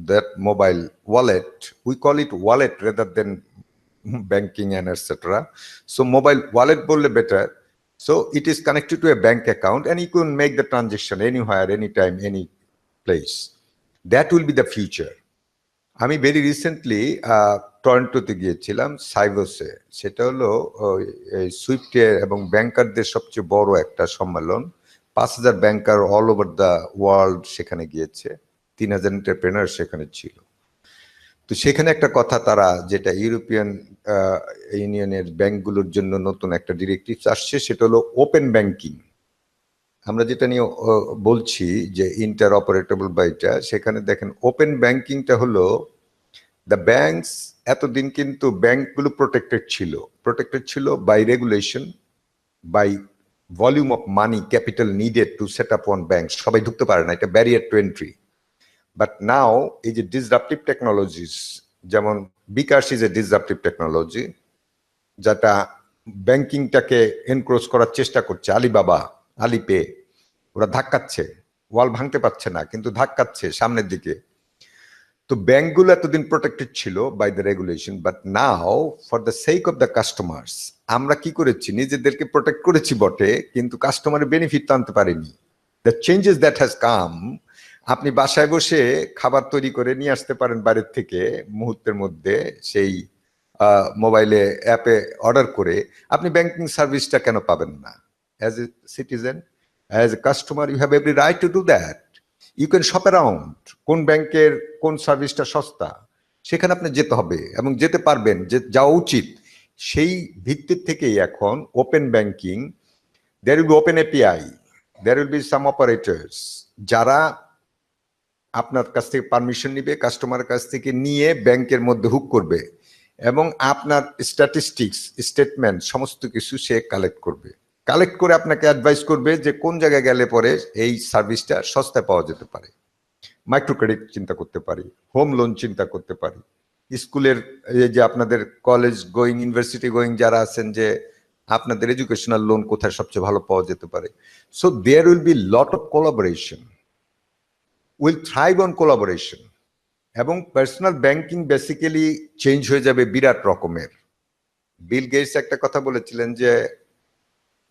that mobile wallet. We call it wallet rather than banking and etcetera. So mobile wallet বললে better. So it is connected to a bank account and you can make the transaction anywhere, anytime, any place. That will be the future. আমি very recently টরন্টোতে গিয়েছিলাম, সাইভাসে। সেটা হলো সুইফটে এবং ব্যাংকারদের সবচেয়ে বড় একটা সম্মেলন। 5,000 ব্যাংকার অল ওভার দ্য ওয়ার্ল্ড সেখানে গিয়েছে, 3,000 এন্টারপ্রেনার সেখানে ছিল। তো সেখানে একটা কথা তারা, যেটা ইউরোপিয়ান ইউনিয়নের ব্যাংকগুলোর জন্য নতুন একটা ডিরেক্টিভস আসছে, সেটা হলো ওপেন ব্যাংকিং। আমরা যেটা নিয়ে বলছি যে ইন্টার অপারেটেবল বা এটা, সেখানে দেখেন ওপেন ব্যাংকিংটা হলো দ্য ব্যাংকস। এতদিন কিন্তু ব্যাংকগুলো প্রোটেক্টেড ছিল by regulation, by volume of money, capital needed to set up one bank. সবাই ঢুকতে পারে না, এটা barrier to entry. But now এই যে ডিসরাপটিভ টেকনোলজিস, যেমন bKash is a disruptive technology, যেটা ব্যাংকিংটাকে এনক্রোচ করার চেষ্টা করছে। আলিবাবা, আলিপে, ওরা ধাক্কাচ্ছে, ওয়াল ভাঙতে পারছে না কিন্তু ধাক্কাচ্ছে সামনের দিকে। তো ব্যাংকগুলো এতদিন প্রোটেক্টেড ছিল by the regulation, but now for the sake of the customers আমরা কি করেছি, নিজেদেরকে প্রোটেক্ট করেছি বটে, কিন্তু কাস্টমারের বেনিফিট তো আনতে পারিনি। The changes that has come, আপনি বাসায় বসে খাবার তৈরি করে নিয়ে আসতে পারেন বাইরের থেকে মুহূর্তের মধ্যে, সেই মোবাইলে অ্যাপে অর্ডার করে। আপনি ব্যাংকিং সার্ভিসটা কেন পাবেন না? As a citizen, as a customer, you have every right to do that. You can shop around কোন ব্যাংকের কোন সার্ভিসটা সস্তা, সেখানে আপনি যেতে হবে এবং যেতে পারবেন, যে যাওয়া উচিত। সেই ভিত্তির থেকেই এখন open banking, there will be open API, there will be some operators যারা আপনার কাছ থেকে পারমিশন নিবে, কাস্টমারের কাছ থেকে নিয়ে ব্যাংকের মধ্যে হুক করবে এবং আপনার স্ট্যাটিস্টিক্স, স্টেটমেন্ট সমস্ত কিছু সে কালেক্ট করে আপনাকে অ্যাডভাইস করবে যে কোন জায়গায় গেলে পরে এই সার্ভিসটা সস্তায় পাওয়া যেতে পারে। মাইক্রো ক্রেডিট চিন্তা করতে পারি, হোম লোন চিন্তা করতে পারি, স্কুলের যে আপনাদের কলেজ গোয়িং, ইউনিভার্সিটি গোয়িং যারা আছেন, যে আপনাদের এডুকেশনাল লোন কোথায় সবচেয়ে ভালো পাওয়া যেতে পারে। So there will be lot of collaboration, will thrive on collaboration. এবং পার্সোনাল ব্যাংকিং বেসিক্যালি চেঞ্জ হয়ে যাবে বিরাট রকমের। বিল গেটস একটা কথা বলেছিলেন যে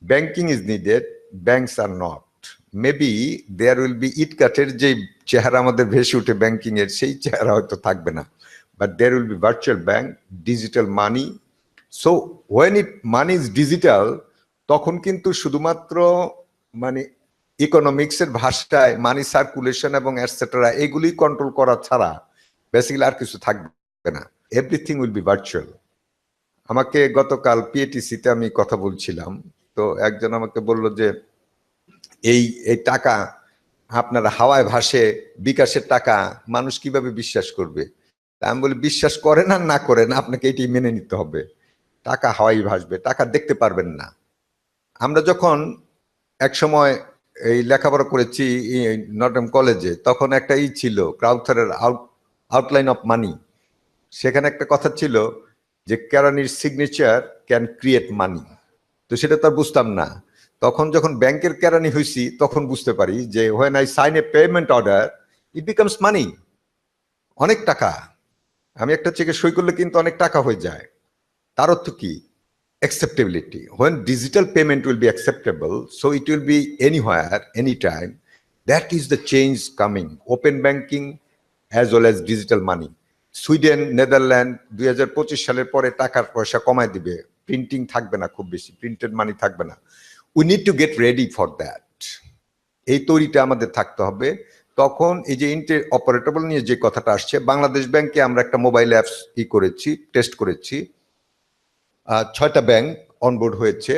banking is needed, banks are not. Maybe there will be ইট কাটের যে চেহারা আমাদের ভেসে উঠে ব্যাংকিং এর, সেই চেহারা হয়তো থাকবে না, but there will be virtual bank, digital money. So when money is digital, তখন কিন্তু শুধুমাত্র মানে ইকোনমিক্সের ভাষায় মানি সার্কুলেশন এবং এটসেট্রা এগুলি কন্ট্রোল করা ছাড়া বেসিক্যালি আর কিছু থাকবে না। Everything will be virtual. আমাকে গতকাল পিএটিসিতে আমি কথা বলছিলাম, তো একজন আমাকে বলল যে এই টাকা আপনার হাওয়ায় ভাসে, বিকাশের টাকা, মানুষ কিভাবে বিশ্বাস করবে? আমি বলি, বিশ্বাস করেন আর না করেন, আপনাকে এটি মেনে নিতে হবে। টাকা হাওয়ায় ভাসবে, টাকা দেখতে পারবেন না। আমরা যখন এক সময় এই লেখাপড়া করেছি নটরডেম কলেজে, তখন একটা ছিল ক্রাউথারের আউটলাইন অফ মানি। সেখানে একটা কথা ছিল যে কেরানির সিগনেচার ক্যান ক্রিয়েট মানি। তো সেটা তো আর বুঝতাম না। তখন যখন ব্যাংকের কেরানি হয়েছি তখন বুঝতে পারি যে when I sign a payment order it becomes money, অনেক টাকা। আমি একটা চেকে সই করলে কিন্তু অনেক টাকা হয়ে যায়। তার অর্থ কি? acceptability. When digital payment will be acceptable, so it will be anywhere, anytime, That is the change coming. Open banking as well as digital money. Sweden, Netherland 2025 সালের পরে টাকার পয়সা কমায় দিবে, প্রিন্টিং থাকবে না, খুব বেশি প্রিন্টেড মানি থাকবে না। We need to get ready for that. এই তৈরিটা আমাদের থাকতে হবে। তখন এই যে ইন্টার অপারেটেবল নিয়ে যে কথাটা আসছে, বাংলাদেশ ব্যাংকে আমরা একটা মোবাইল অ্যাপস করেছি, টেস্ট করেছি, 6টা ব্যাংক অনবোর্ড হয়েছে।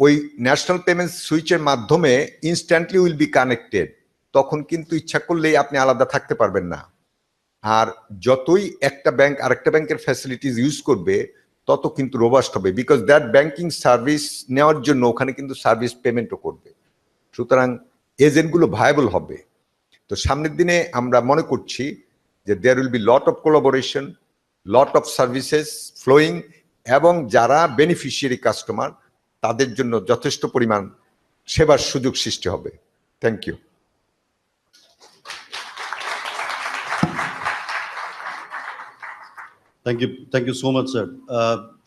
ওই ন্যাশনাল পেমেন্ট সুইচের মাধ্যমে ইনস্ট্যান্টলি উইল বি কানেক্টেড। তখন কিন্তু ইচ্ছা করলেই আপনি আলাদা থাকতে পারবেন না। আর যতই একটা ব্যাংক আরেকটা ব্যাংকের ফ্যাসিলিটিস ইউজ করবে তত কিন্তু রোবাস্ট হবে, বিকজ দ্যাট ব্যাংকিং সার্ভিস নেওয়ার জন্য ওখানে কিন্তু সার্ভিস পেমেন্টও করবে। সুতরাং এজেন্টগুলো ভায়াবল হবে। তো সামনের দিনে আমরা মনে করছি যে there will be lot of collaboration, lot of services flowing, এবং যারা বেনিফিশিয়ারি কাস্টমার তাদের জন্য যথেষ্ট পরিমাণ সেবার সুযোগ সৃষ্টি হবে। Thank you. Thank you so much, sir.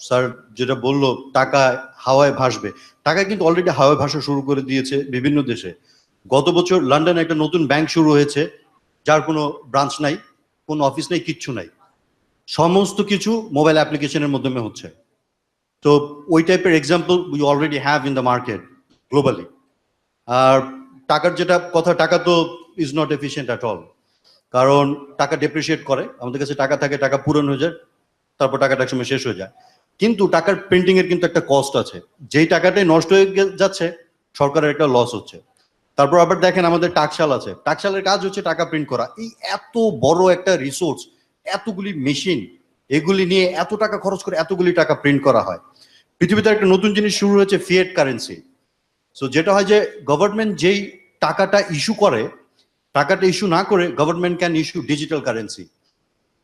Sir যেটা বললো টাকা হাওয়ায় ভাসবে, টাকা কিন্তু অলরেডি হাওয়ায় ভাসা শুরু করে দিয়েছে বিভিন্ন দেশে। গত বছর লন্ডনে একটা নতুন ব্যাংক শুরু হয়েছে, যার কোনো ব্রাঞ্চ নাই, কোনো অফিস নেই, কিচ্ছু নাই, সমস্ত কিছু মোবাইল অ্যাপ্লিকেশনের মাধ্যমে হচ্ছে। তো ওই টাইপের example we already have in the market globally. আর টাকার যেটা কথা, টাকা তো is not efficient at all, কারণ টাকা ডেপ্রিসিয়েট করে, আমাদের কাছে টাকা থাকে, টাকা পূরণ হয়ে যায়, তারপর টাকাটা একসময় শেষ হয়ে যায়। কিন্তু টাকার প্রিন্টিং এর কিন্তু একটা কস্ট আছে, যেই টাকাটাই নষ্ট হয়ে যাচ্ছে সরকারের একটা লস হচ্ছে। তারপর আবার দেখেন আমাদের টাকশাল আছে, টাকশালের কাজ হচ্ছে টাকা প্রিন্ট করা। এই এত বড় একটা রিসোর্স, এতগুলি মেশিন, এগুলি নিয়ে এত টাকা খরচ করে এতগুলি টাকা প্রিন্ট করা হয়। পৃথিবীতে একটা নতুন জিনিস শুরু হয়েছে, ফিয়েট কারেন্সি। সো যেটা হয় যে গভর্নমেন্ট যেই টাকাটা ইস্যু করে, টাকাটা ইস্যু না করে government can issue digital currency.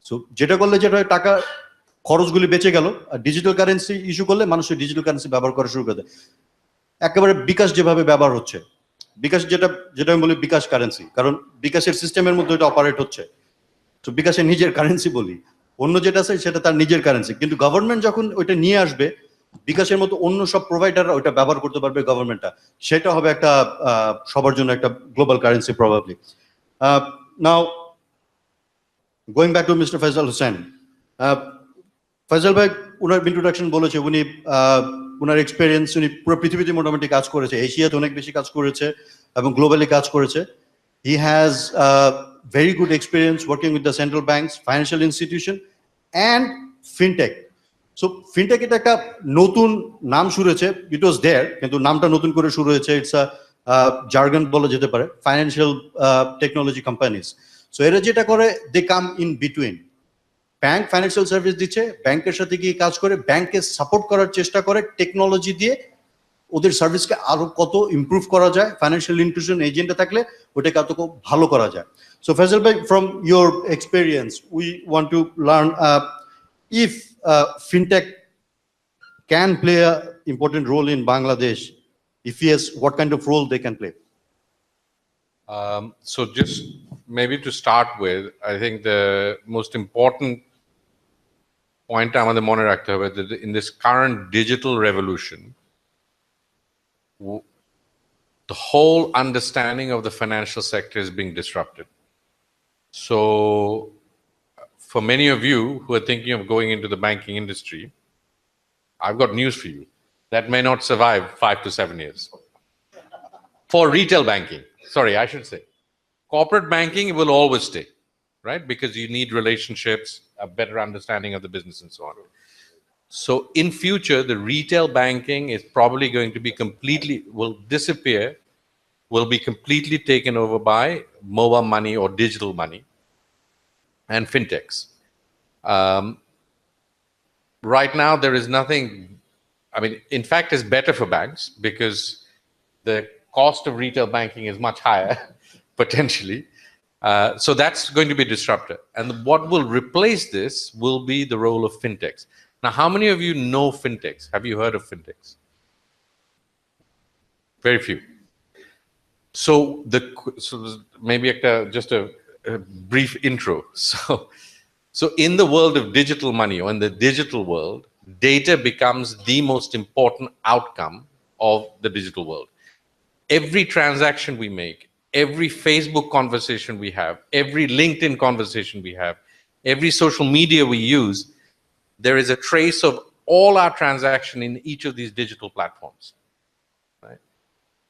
So যেটা করলে যেটা হয়, টাকা খরচগুলি বেঁচে গেল, আর ডিজিটাল কারেন্সি ইস্যু করলে মানুষের ডিজিটাল কারেন্সি ব্যবহার করা শুরু করে দেয়। একেবারে বিকাশ যেভাবে ব্যবহার হচ্ছে, বিকাশ যেটা আমি বলি বিকাশ কারেন্সি, কারণ বিকাশের সিস্টেমের মধ্যে এটা অপারেট হচ্ছে। তো বিকাশের নিজের কারেন্সি বলি, অন্য যেটা আছে সেটা তার নিজের কারেন্সি, কিন্তু গভর্নমেন্ট যখন ওইটা নিয়ে আসবে, বিকাশের মতো অন্য সব প্রোভাইডাররা ওইটা ব্যবহার করতে পারবে গভর্নমেন্টটা, সেটা হবে একটা সবার জন্য একটা global currency probably. Now going back to mister Faisal Hossain. Faisal ভাই উনার ইন্ট্রোডাকশন বলেছে, উনি উনার এক্সপিরিয়েন্স, উনি পুরো পৃথিবীতে মোটামুটি কাজ করেছে, এশিয়াতে অনেক বেশি কাজ করেছে এবং গ্লোবালি কাজ করেছে। He has very good experience working with the central banks, financial institution and fintech. So fintech এটা একটা নতুন নাম শুরু হয়েছে, it was there, কিন্তু নামটা নতুন করে শুরু হয়েছে। ইটস আ জার্গন বলা যেতে পারে, ফাইন্যান্সিয়াল টেকনোলজি কোম্পানিজ। সো এরা যেটা করে, they come in between. Bank financial service দিচ্ছে, ব্যাংকের সাথে গিয়ে কাজ করে, ব্যাংকে সাপোর্ট করার চেষ্টা করে টেকনোলজি দিয়ে, ওদের সার্ভিসকে আরো কত ইমপ্রুভ করা যায়, ফাইন্যান্সিয়াল ইনক্লুশন এজেন্টে থাকলে ওটাকে কত ভালো করা যায়। সো ফয়সাল ভাই, from your experience we want to learn if fintech can play an important role in Bangladesh. If yes, what kind of role they can play? So just maybe to start with, I think the most important point আমাদের মনে রাখতে হবে that in this current digital revolution, the whole understanding of the financial sector is being disrupted. So for many of you who are thinking of going into the banking industry, I've got news for you. That may not survive 5 to 7 years. For retail banking, sorry, I should say. Corporate banking will always stay, right? Because you need relationships, a better understanding of the business and so on. So in future, the retail banking is probably going to be will disappear, will be completely taken over by mobile money or digital money and fintechs. Right now, there is nothing, I mean, in fact, it's better for banks because the cost of retail banking is much higher, potentially. So that's going to be disrupted. And what will replace this will be the role of fintechs. Now, how many of you know fintechs? Have you heard of fintechs? Very few. So maybe just a brief intro. So in the world of digital money, or in the digital world, data becomes the most important outcome of the digital world. Every transaction we make, every Facebook conversation we have, every LinkedIn conversation we have, every social media we use, there is a trace of all our transaction in each of these digital platforms. Right?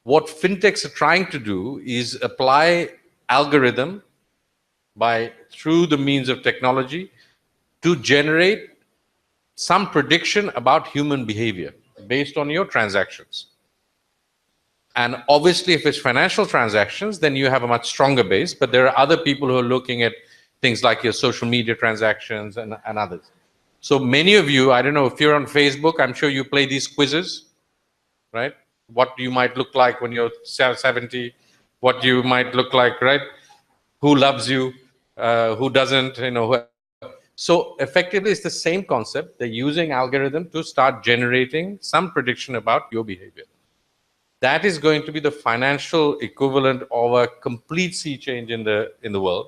What fintechs are trying to do is apply algorithm through the means of technology to generate some prediction about human behavior based on your transactions. And obviously, if it's financial transactions, then you have a much stronger base, but there are other people who are looking at things like your social media transactions and others. So many of you, I don't know, if you're on Facebook, I'm sure you play these quizzes, right? What you might look like when you're 70, what you might look like, right? Who loves you, who doesn't, you know. So effectively, it's the same concept. They're using algorithm to start generating some prediction about your behavior. That is going to be the financial equivalent of a complete sea change in the world.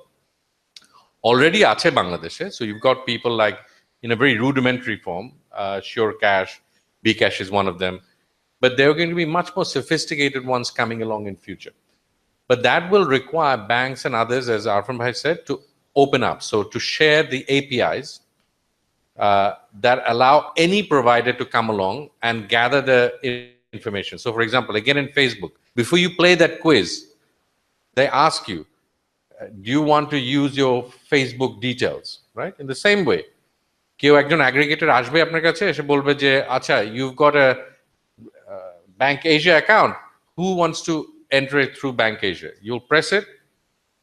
Already ache Bangladeshe, so you've got people like, in a very rudimentary form, Sure Cash, Bcash is one of them, but there are going to be much more sophisticated ones coming along in future. But that will require banks and others, as Arfan Bhai said, to open up, so to share the APIs that allow any provider to come along and gather the information. So for example, again in Facebook, before you play that quiz, they ask you, do you want to use your Facebook details, right? In the same way, কেউ একজন aggregator আসবে আপনার কাছে এসে বলবে যে আচ্ছা, you've got a Bank Asia account, who wants to enter it through Bank Asia? You'll press it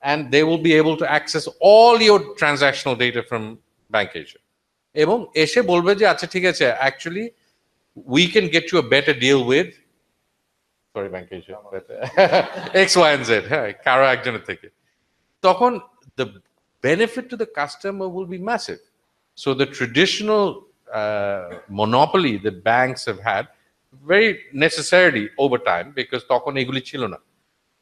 and they will be able to access all your transactional data from Bank Asia. এবং এসে বলবে যে আচ্ছা ঠিক আছে, actually we can get you a better deal with, sorry Bank Asia, but X, Y and Z, কারো একজনের থেকে। তখন the benefit to the customer will be massive. So the traditional monopoly that banks have had, very necessarily over time, because তখন এগুলি ছিল না।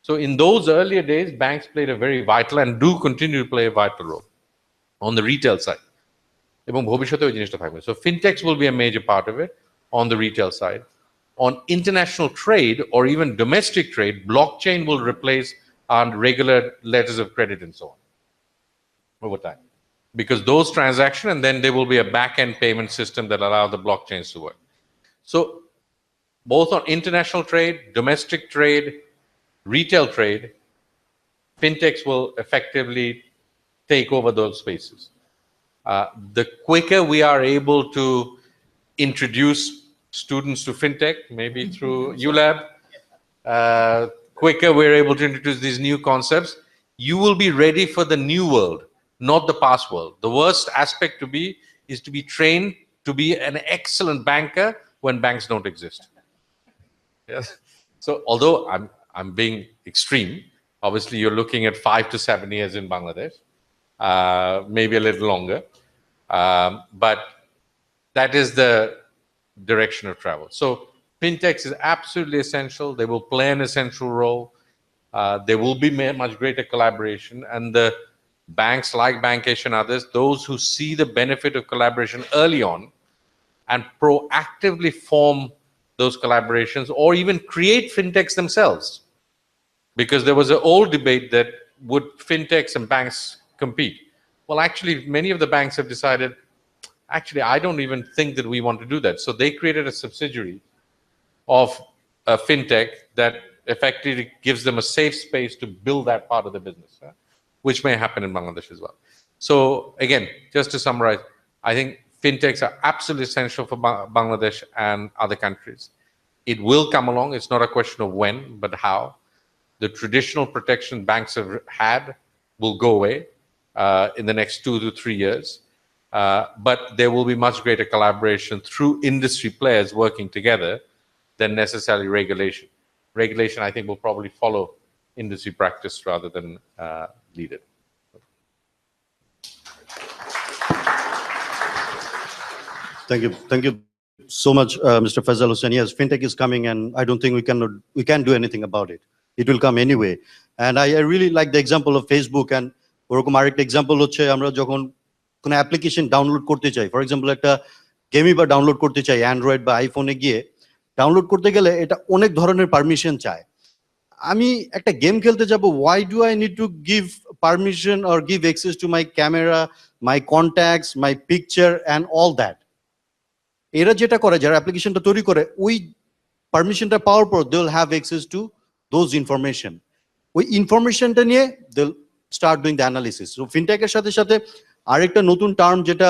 So in those earlier days, banks played a very vital and do continue to play a vital role on the retail side. এবং ভবিষ্যতে ওই জিনিসটা থাকবে। So fintechs will be a major part of it on the retail side. On international trade or even domestic trade, blockchain will replace regular letters of credit and so on over time. Because those transactions, and then there will be a back-end payment system that allow the blockchains to work. So both on international trade, domestic trade, retail trade, fintechs will effectively take over those spaces. The quicker we are able to introduce students to fintech, maybe through ULAB, quicker we're able to introduce these new concepts, you will be ready for the new world, not the past world. The worst aspect is to be trained to be an excellent banker when banks don't exist. Yes. So although I'm being extreme, obviously you're looking at 5 to 7 years in Bangladesh, maybe a little longer, but that is the direction of travel. So fintechs is absolutely essential. They will play an essential role. There will be much greater collaboration, and the banks like Bank Asia and others, those who see the benefit of collaboration early on and proactively form those collaborations or even create fintechs themselves. Because there was an old debate that would fintechs and banks compete? Well, actually, many of the banks have decided, actually, I don't even think that we want to do that. So they created a subsidiary of a fintech that effectively gives them a safe space to build that part of the business, which may happen in Bangladesh as well. So again, just to summarize, I think fintechs are absolutely essential for Bangladesh and other countries. It will come along. It's not a question of when, but how. The traditional protection banks have had will go away in the next 2 to 3 years. But there will be much greater collaboration through industry players working together than necessarily regulation. Regulation, I think, will probably follow industry practice rather than lead it. Thank you so much, Mr. Feisal Hussain. Yes, fintech is coming, and I don't think we can do anything about it. It will come anyway. And I really like the example of Facebook, and ওরকম আরেকটা example হচ্ছে আমরা যখন কোনো application download করতে চাই, for example একটা গেমই বা ডাউনলোড করতে চাই অ্যান্ড্রয়েড বা আইফোনে গিয়ে, ডাউনলোড করতে গেলে এটা অনেক ধরনের পারমিশন চায়। আমি একটা গেম খেলতে যাব, why do I need to give permission or give access to my camera, my contacts, my picture and all that? এরা যেটা করে, যারা অ্যাপ্লিকেশনটা তৈরি করে, ওই পারমিশনটা পাওয়ার পর they will have access to those information. ওই ইনফরমেশনটা নিয়ে they'll start doing the analysis. So ফিনটেকের সাথে সাথে আরেকটা নতুন টার্ম যেটা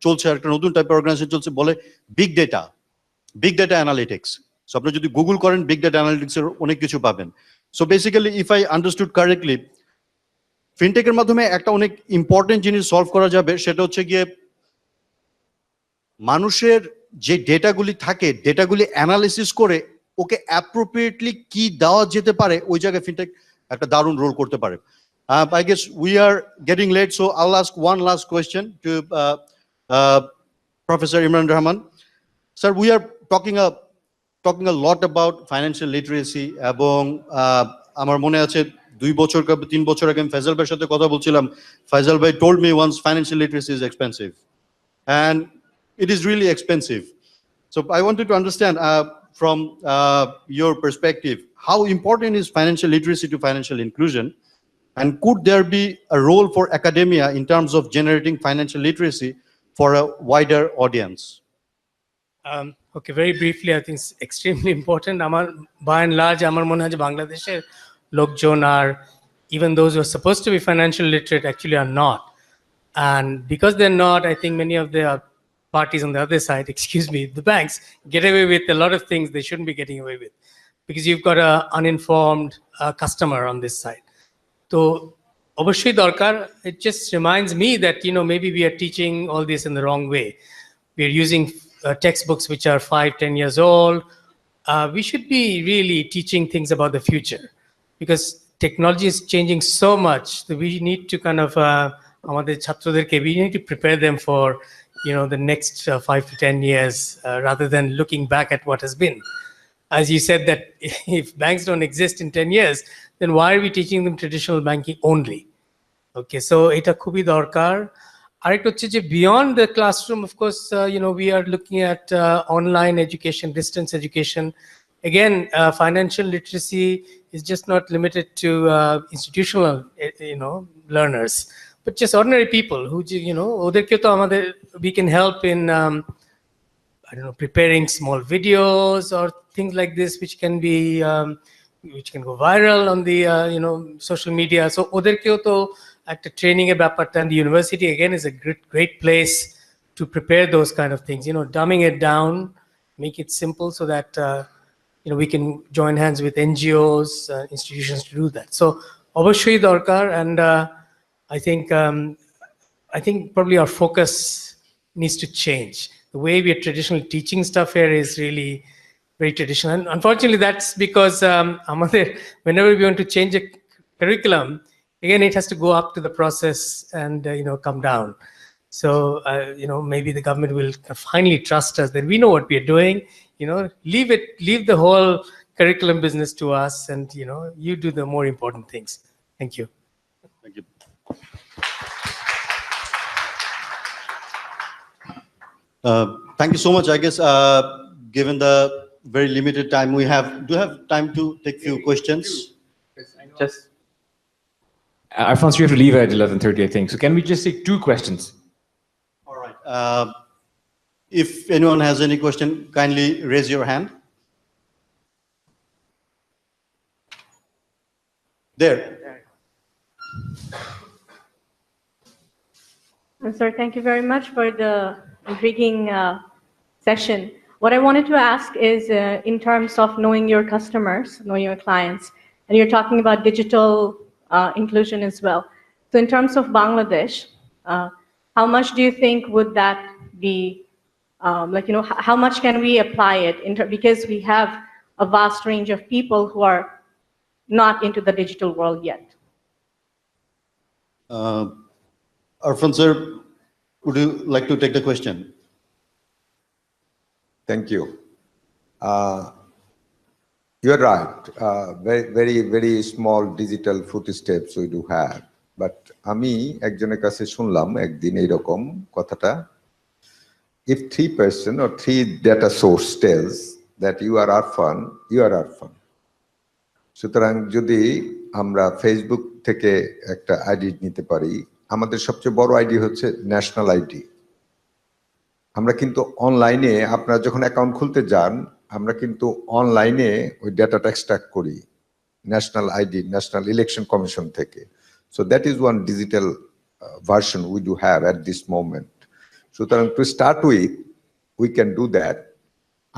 চলছে, আরেকটা নতুন টাইপের অর্গানাইজেশন চলছে, বলে বিগ ডেটা অ্যানালিটিক্স। সো আপনি যদি গুগল করেন বিগ ডেটা অ্যানালিটিক্সের অনেক কিছু পাবেন। So basically if I understood correctly, ফিনটেকের মাধ্যমে একটা অনেক ইম্পর্টেন্ট জিনিস সলভ করা যাবে, সেটা হচ্ছে গিয়ে মানুষের যে ডেটাগুলি থাকে, ডেটাগুলি অ্যানালিসিস করে ওকে অ্যাপ্রোপ্রিয়েটলি কি দেওয়া যেতে পারে, ওই জায়গায় ফিনটেক একটা দারুণ রোল করতে পারে। I guess we are getting late, so I'll ask one last question to Professor Imran Rahman. Sir, we are talking a lot about financial literacy, এবং আমার মনে আছে 2 বছর 3 বছর আগে আমি ফাইজাল ভাইয়ের সাথে কথা বলছিলাম। ফাইজাল ভাই told me once financial literacy is expensive, and it is really expensive. So I wanted to understand from your perspective, how important is financial literacy to financial inclusion, and could there be a role for academia in terms of generating financial literacy for a wider audience? Okay, very briefly, I think it's extremely important. By and large, আমার মনে হয় যে বাংলাদেশের লোকজন are, even those who are supposed to be financial literate actually are not. And because they're not, I think many of the parties on the other side, excuse me, the banks, get away with a lot of things they shouldn't be getting away with, because you've got an uninformed customer on this side. So obviously darkar, it just reminds me that, you know, maybe we are teaching all this in the wrong way. We are using textbooks which are 5-10 years old. We should be really teaching things about the future, because technology is changing so much that we need to kind of আমাদের ছাত্রদেরকে, we need to prepare them for, you know, the next 5 to 10 years, rather than looking back at what has been. As you said that if banks don't exist in 10 years, then why are we teaching them traditional banking only? Okay, so এটা খুবই দরকার। আরেকটা হচ্ছে যে beyond the classroom, of course, you know, we are looking at online education, distance education. Again, financial literacy is just not limited to institutional, you know, learners, but just ordinary people who, you know, ওদেরকে তো আমাদের, we can help in I don't know, preparing small videos or things like this, which can be which can go viral on the you know, social media. So oderkeo to একটা training এর ব্যাপারটা, and the university again is a great place to prepare those kind of things, you know, dumbing it down, make it simple so that you know, we can join hands with NGOs, institutions to do that. So obviously darkar, and I think probably our focus needs to change. The way we are traditionally teaching stuff here is really very traditional, and unfortunately that's because whenever we want to change a curriculum, again it has to go up to the process and you know, come down. So you know, maybe the government will finally trust us that we know what we are doing, you know, leave the whole curriculum business to us, and you know, you do the more important things. Thank you. Thank you. Thank you so much. I guess given the very limited time we have, do you have time to take few questions? Just Arfan, you have to leave at 11:30, I think. So can we just take 2 questions? All right. If anyone has any question, kindly raise your hand. There. Sir, thank you very much for the intriguing session. What I wanted to ask is in terms of knowing your customers, knowing your clients, and you're talking about digital inclusion as well. So in terms of Bangladesh, how much do you think would that be, like, you know, how much can we apply it because we have a vast range of people who are not into the digital world yet? Arfan sir, would you like to take the question? Thank you. You're right. Very small digital footsteps we do have. But আমি একজনের কাছে শুনলাম একদিন এইরকম কথাটা, if 3% or 3 data source tells that you are Arfan, you are Arfan. সুতরাং যদি আমরা ফেসবুক থেকে একটা আইডি নিতে পারি, আমাদের সবচেয়ে বড় আইডি হচ্ছে ন্যাশনাল আইডি। আমরা কিন্তু অনলাইনে, আপনারা যখন অ্যাকাউন্ট খুলতে যান, আমরা কিন্তু অনলাইনে ওই ডেটাটা এক্সট্রাক্ট করি national ID, national election commission থেকে। So that is one digital version we do have at this moment. সুতরাং to start with we can do that.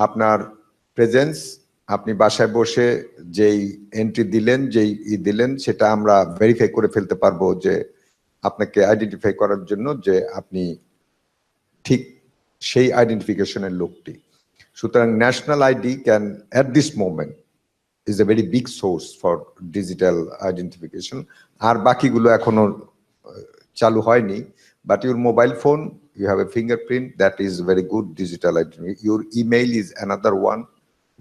আপনার প্রেজেন্স, আপনি বাসায় বসে যেই এন্ট্রি দিলেন, যেই দিলেন, সেটা আমরা ভেরিফাই করে ফেলতে পারবো যে আপনাকে আইডেন্টিফাই করার জন্য যে আপনি ঠিক সেই আইডেন্টিফিকেশনের লোকটি। সুতরাং national ID can at this moment is a very big source for digital identification. আর বাকিগুলো এখনো চালু হয়নি, but your mobile phone, you have a fingerprint, that is very good digital identity. Your email is another one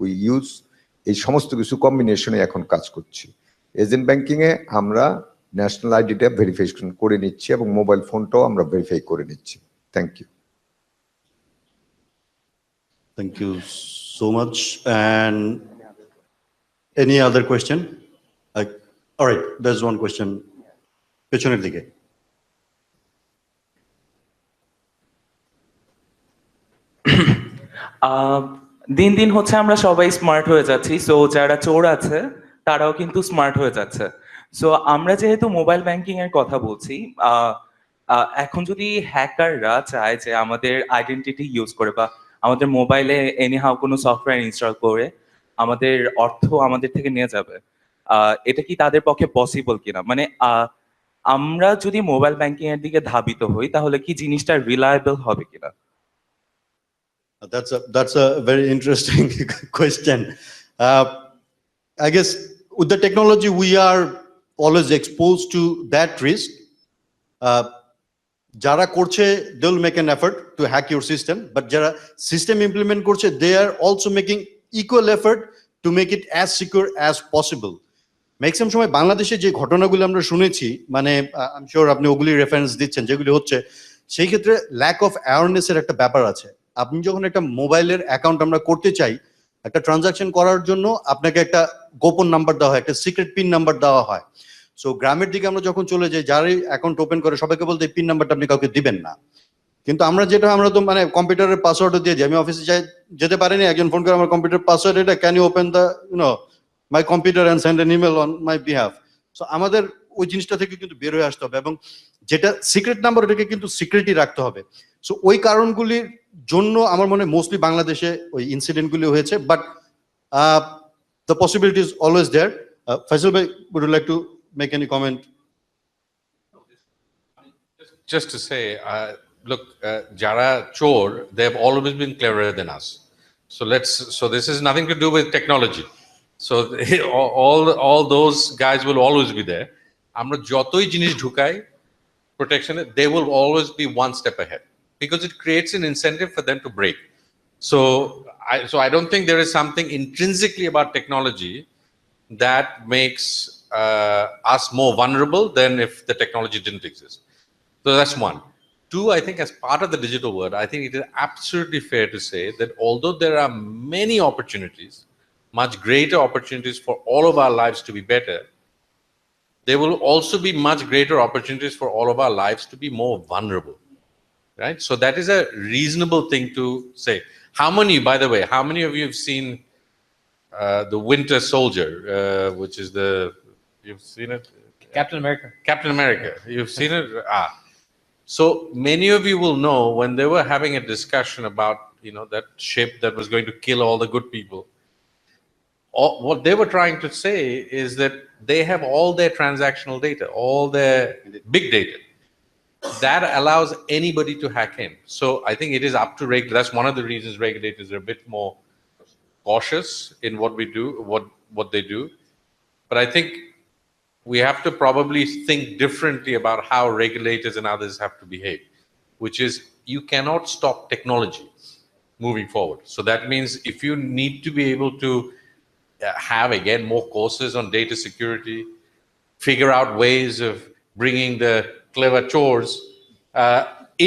we use. এই সমস্ত কিছু কম্বিনেশনে এখন কাজ করছি। এজেন্ট ব্যাংকিং এ আমরা ন্যাশনাল আইডিটা ভেরিফিকেশন করে নিচ্ছি এবং মোবাইল ফোনটাও আমরা ভেরিফাই করে নিচ্ছি। Thank you. Thank you so much. And any other question? All right, there's one question. পেছনের দিকে। দিন দিন হচ্ছে আমরা সবাই স্মার্ট হয়ে যাচ্ছি, সো যারা চোর আছে তারাও কিন্তু স্মার্ট হয়ে যাচ্ছে। সো আমরা যেহেতু মোবাইল ব্যাংকিং এর কথা বলছি, এখন যদি হ্যাকাররা চায় যে আমাদের আইডেন্টিটি ইউজ করে বা আমাদের মোবাইলে এনিহাউ কোনো সফটওয়্যার ইনস্টল করে আমাদের অর্থ আমাদের থেকে নিয়ে যাবে, এটা কি তাদের পক্ষে পসিবল কিনা? মানে আমরা যদি মোবাইল ব্যাংকিং এর দিকে ধাবিত হই তাহলে কি জিনিসটা রিলায়েবল হবে কিনা? That's a very interesting question. I guess with the technology, we are always exposed to that risk. Jara korche, they'll make an effort to hack your system, but jara system implement korche, they are also making equal effort to make it as secure as possible. Maximum সময় বাংলাদেশে যে ঘটনাগুলো আমরা শুনেছি, মানে I am sure আপনি ওগুলি reference দিচ্ছেন, যেগুলি হচ্ছে সেই ক্ষেত্রে ল্যাক অফ অ্যাওয়ারনেসের একটা ব্যাপার আছে। আপনি যখন একটা মোবাইলের অ্যাকাউন্ট আমরা করতে চাই, একটা ট্রানজাকশন করার জন্য আপনাকে একটা গোপন নাম্বার দেওয়া হয়, একটা সিক্রেট পিন নাম্বার দেওয়া হয়। সো গ্রামের দিকে আমরা যখন চলে যাই, যারাই অ্যাকাউন্ট ওপেন করে সবাইকে বলতে এই পিন নাম্বারটা আপনি কাউকে দিবেন না। কিন্তু আমরা তো মানে কম্পিউটারের পাসওয়ার্ডও দিয়ে দিই। আমি অফিসে যেতে পারিনি, একজন ফোন করে আমার কম্পিউটার পাসওয়ার্ড এটা, can you open the my computer and send an email on my behalf. So আমাদের ওই জিনিসটা থেকে কিন্তু বের হয়ে আসতে হবে, এবং যেটা সিক্রেট নাম্বার ওটাকে কিন্তু সিক্রেটই রাখতে হবে। সো ওই কারণগুলির জন্য আমার মনে হয় মোস্টলি বাংলাদেশে ওই ইনসিডেন্টগুলি হয়েছে, but the possibility is always there. Faisal bhai, would you like to make any comment? Just to say, look, Jara Chor, they've always been cleverer than us. So this is nothing to do with technology. So all those guys will always be there. Amra jotoi jinish dhukai protection, they will always be one step ahead because it creates an incentive for them to break. So I don't think there is something intrinsically about technology that makes us more vulnerable than if the technology didn't exist. So that's one. Two, I think as part of the digital world, I think it is absolutely fair to say that although there are many opportunities, much greater opportunities for all of our lives to be better, there will also be much greater opportunities for all of our lives to be more vulnerable, right? So that is a reasonable thing to say. By the way, how many of you have seen the Winter Soldier, which is you've seen it? Captain America. Captain America, you've seen it? So many of you will know when they were having a discussion about, that ship that was going to kill all the good people. What they were trying to say is that they have all their transactional data, all their big data. That allows anybody to hack in. So I think it is up to regulators. That's one of the reasons regulators are a bit more cautious in what we do, what they do. But I think we have to probably think differently about how regulators and others have to behave, which is you cannot stop technology moving forward. So that means if you need to be able to have, again, more courses on data security, figure out ways of bringing the clever chores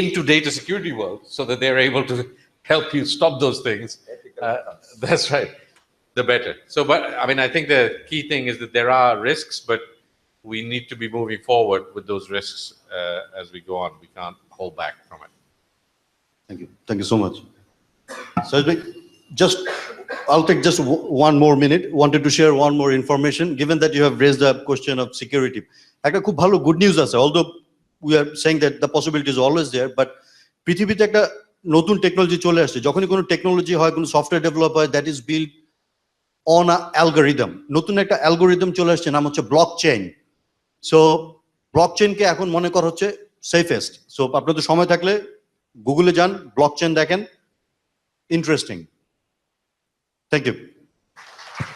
into data security world so that they're able to help you stop those things. That's right. the better. So, but I mean, I think the key thing is that there are risks, but we need to be moving forward with those risks as we go on. We can't hold back from it. Thank you. Thank you so much. So I'll take just one more minute. Wanted to share one more information, given that you have raised the question of security. Ekta khub bhalo good news ase, although we are saying that the possibility is always there, but পৃথিবীতে একটা নতুন technology চলে আসছে। যখনই কোনো technology হয়, কোনো software develop হয়, that is build on a algorithm. নতুন একটা অ্যালগোরিদম চলে আসছে, নাম হচ্ছে ব্লক চেইন। সো ব্লক চেইনকে এখন মনে করা হচ্ছে সেফেস্ট। সো আপনাদের সময় থাকলে গুগলে যান, ব্লক চেইন দেখেন, ইন্টারেস্টিং। Thank you.